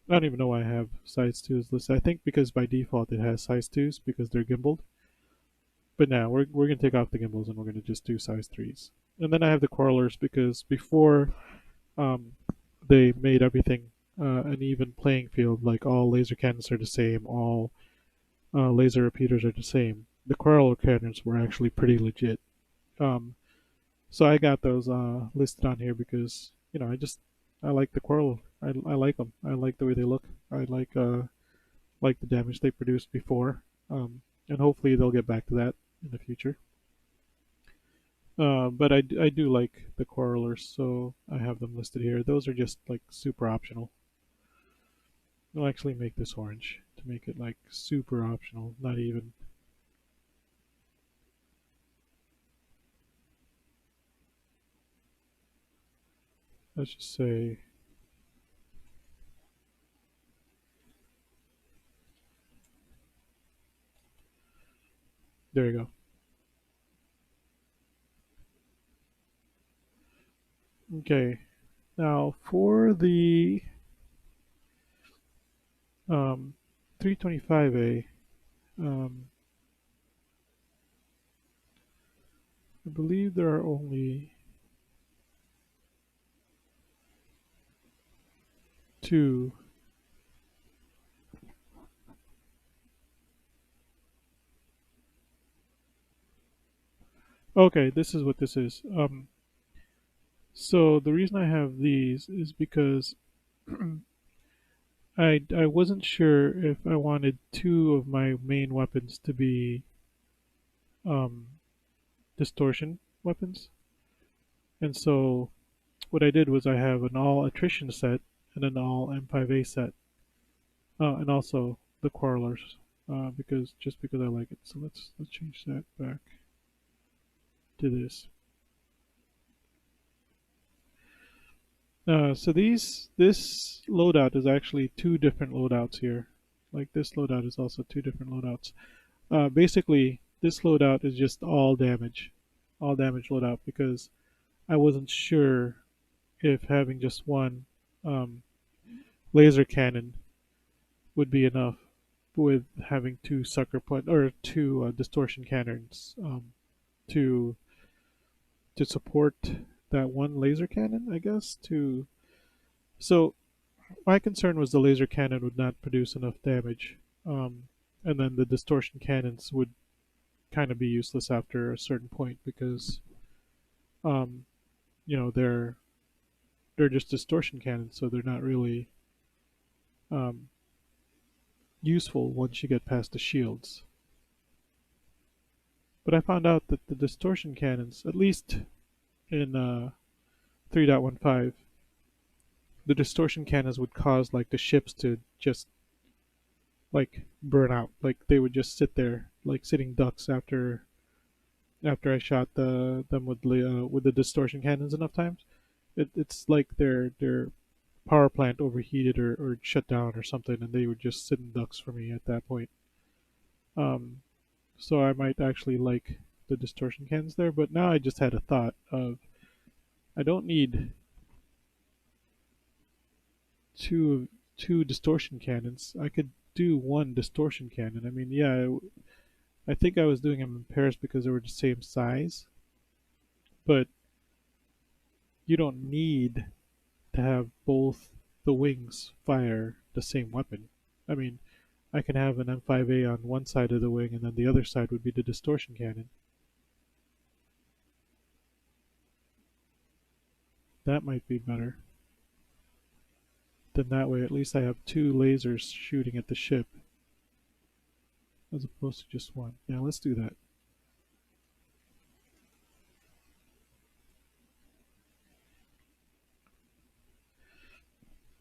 S1: I don't even know why I have size 2s listed. I think because by default it has size 2s because they're gimbaled. But now we're gonna take off the gimbals and we're gonna just do size 3s. And then I have the quarrelers because before um, they made everything an even playing field, like all laser cannons are the same, all laser repeaters are the same. The quarreler cannons were actually pretty legit. Um, so I got those listed on here because I like the quarrel. I like them. I like the way they look. I like the damage they produced before, and hopefully they'll get back to that in the future. But I do like the quarrelers, so I have them listed here. Those are just like super optional. I'll actually make this orange to make it like super optional, not even. Let's just say there you go. Okay, now for the um, 325A, I believe there are only two. Okay, this is what this is. So the reason I have these is because I wasn't sure if I wanted two of my main weapons to be um, distortion weapons, and so what I did was I have an all attrition set and an all M5A set, and also the quarrelers, because I like it. So let's change that back to this. So this loadout is actually two different loadouts here. Like this loadout is also two different loadouts. Basically, this loadout is just all damage loadout because I wasn't sure if having just one um, laser cannon would be enough with having two sucker punch or two distortion cannons to support that one laser cannon. I guess to so my concern was the laser cannon would not produce enough damage, and then the distortion cannons would kind of be useless after a certain point because um, they're just distortion cannons, so they're not really um, useful once you get past the shields. But I found out that the distortion cannons, at least in 3.15, the distortion cannons would cause like the ships to just like burn out. Like they would just sit there like sitting ducks after I shot them with the distortion cannons enough times. It's like their power plant overheated or shut down or something, and they would just sit in ducks for me at that point. Um, so I might actually like the distortion cannons there, but now I just had a thought of I don't need two two distortion cannons. I could do one distortion cannon. I mean, yeah, I think I was doing them in pairs because they were the same size, but you don't need to have both the wings fire the same weapon. I mean, I can have an M5A on one side of the wing, and then the other side would be the distortion cannon. That might be better. Then that way, at least I have two lasers shooting at the ship, as opposed to just one. Yeah, let's do that.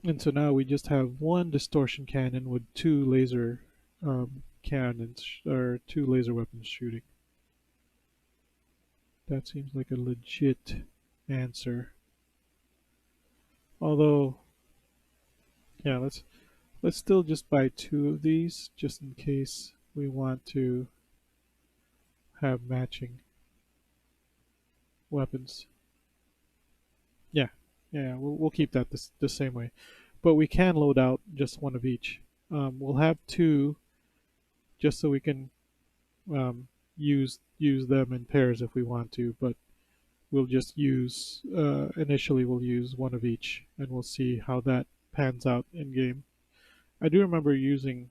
S1: And so now we just have one distortion cannon with two laser cannons, or two laser weapons shooting. That seems like a legit answer. Although, yeah, let's still just buy two of these just in case we want to have matching weapons. Yeah, yeah, we'll keep that the same way, but we can load out just one of each. We'll have two just so we can use them in pairs if we want to, but we'll just use initially we'll use one of each, and we'll see how that pans out in game. I do remember using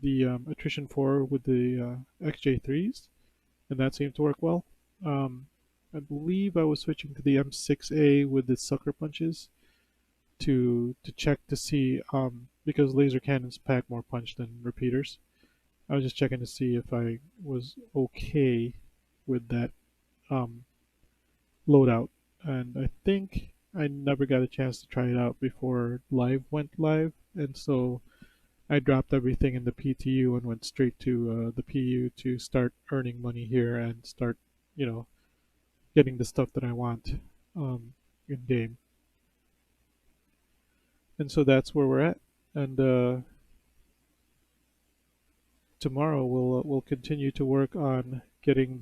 S1: the attrition 4 with the XJ3s, and that seemed to work well. Um, I believe I was switching to the M6A with the sucker punches to check to see because laser cannons pack more punch than repeaters. I was just checking to see if I was okay with that um, loadout, and I think I never got a chance to try it out before live went live, and so I dropped everything in the PTU and went straight to the PU to start earning money here and start, you know, getting the stuff that I want in game. And so that's where we're at. And tomorrow we'll continue to work on getting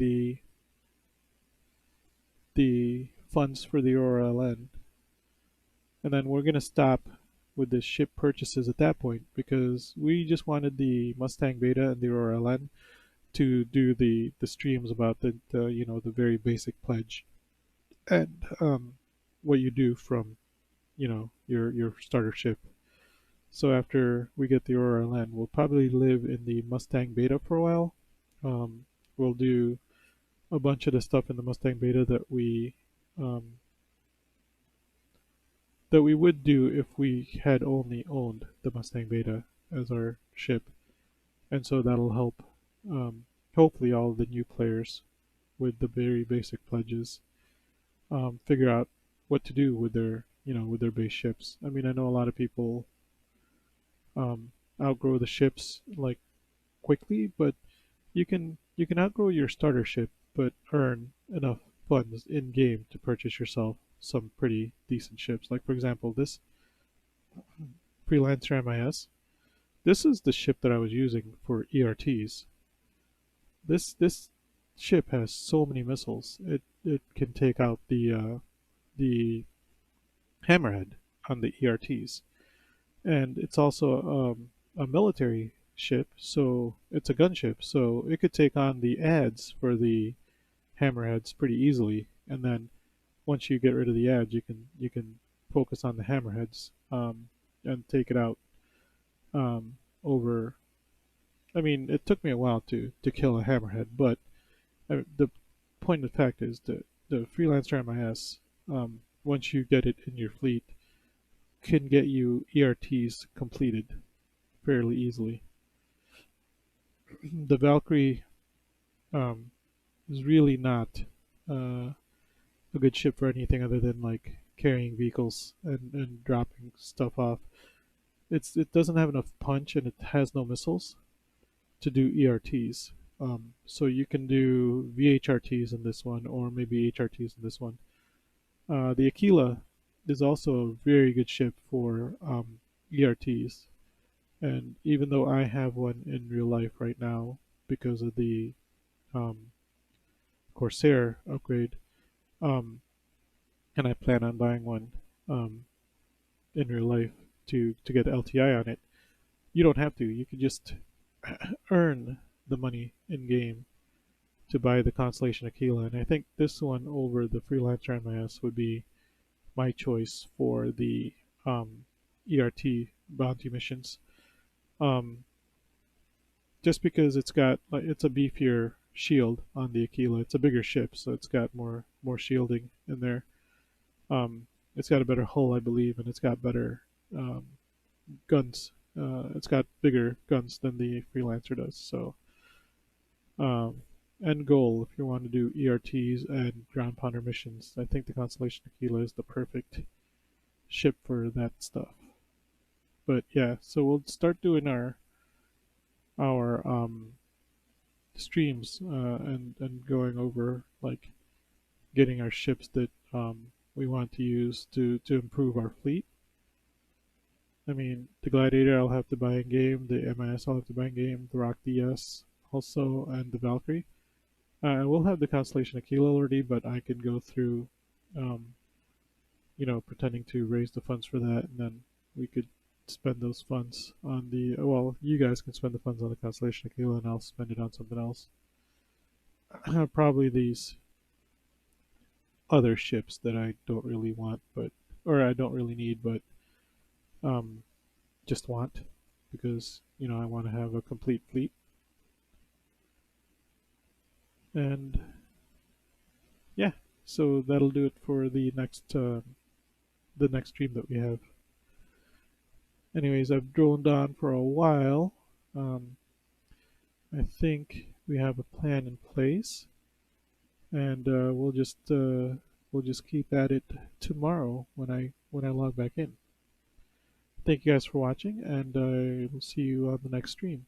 S1: the funds for the Aurora LN, and then we're gonna stop with the ship purchases at that point because we just wanted the Mustang Beta and the Aurora LN to do the streams about the you know the very basic pledge and what you do from you know your starter ship. So after we get the Aurora LN, we'll probably live in the Mustang Beta for a while. Um, we'll do a bunch of the stuff in the Mustang Beta um, that we would do if we had only owned the Mustang Beta as our ship, and so that'll help hopefully all the new players with the very basic pledges figure out what to do with their with their base ships. I mean, I know a lot of people outgrow the ships like quickly, but you can outgrow your starter ship, but earn enough funds in game to purchase yourself some pretty decent ships. Like for example, this Freelancer MIS. This is the ship that I was using for ERTs. This ship has so many missiles. It can take out the hammerhead on the ERTs, and it's also a military ship, so it's a gunship, so it could take on the ads for the hammerheads pretty easily. And then once you get rid of the ads, you can focus on the hammerheads and take it out over. I mean, it took me a while to kill a hammerhead, but the point of the fact is that the Freelancer MIS, once you get it in your fleet, can get you ERTs completed fairly easily. The Valkyrie is really not uh, a good ship for anything other than like carrying vehicles and dropping stuff off. It doesn't have enough punch and it has no missiles to do ERTs. So you can do VHRTs in this one or maybe HRTs in this one. The Aquila is also a very good ship for ERTs. And even though I have one in real life right now because of the um, Corsair upgrade, um, and I plan on buying one um, in real life to get LTI on it, you don't have to. You can just earn the money in game to buy the Constellation Aquila. And I think this one over the Freelancer MIS would be my choice for the ERT bounty missions. Um, just because it's got like it's a beefier shield on the Aquila. It's a bigger ship, so it's got more shielding in there. It's got a better hull, I believe, and it's got better um, guns. It's got bigger guns than the Freelancer does. So, um, end goal if you want to do ERTs and ground pounder missions, I think the Constellation Aquila is the perfect ship for that stuff. But yeah, so we'll start doing our streams and going over like getting our ships that we want to use to improve our fleet. I mean, the Gladiator I'll have to buy in game, the MIS I'll have to buy in game, the Rock DS also, and the Valkyrie. We'll have the Constellation Aquila already, but I can go through, um, pretending to raise the funds for that, and then we could spend those funds on the. Well, you guys can spend the funds on the Constellation Aquila, and I'll spend it on something else. Probably these other ships that I don't really want, or I don't really need, but um, just want because I want to have a complete fleet. And yeah, so that'll do it for the next stream that we have. Anyways, I've droned on for a while. Um, I think we have a plan in place, and we'll just keep at it tomorrow when I log back in. Thank you guys for watching, and I will see you on the next stream.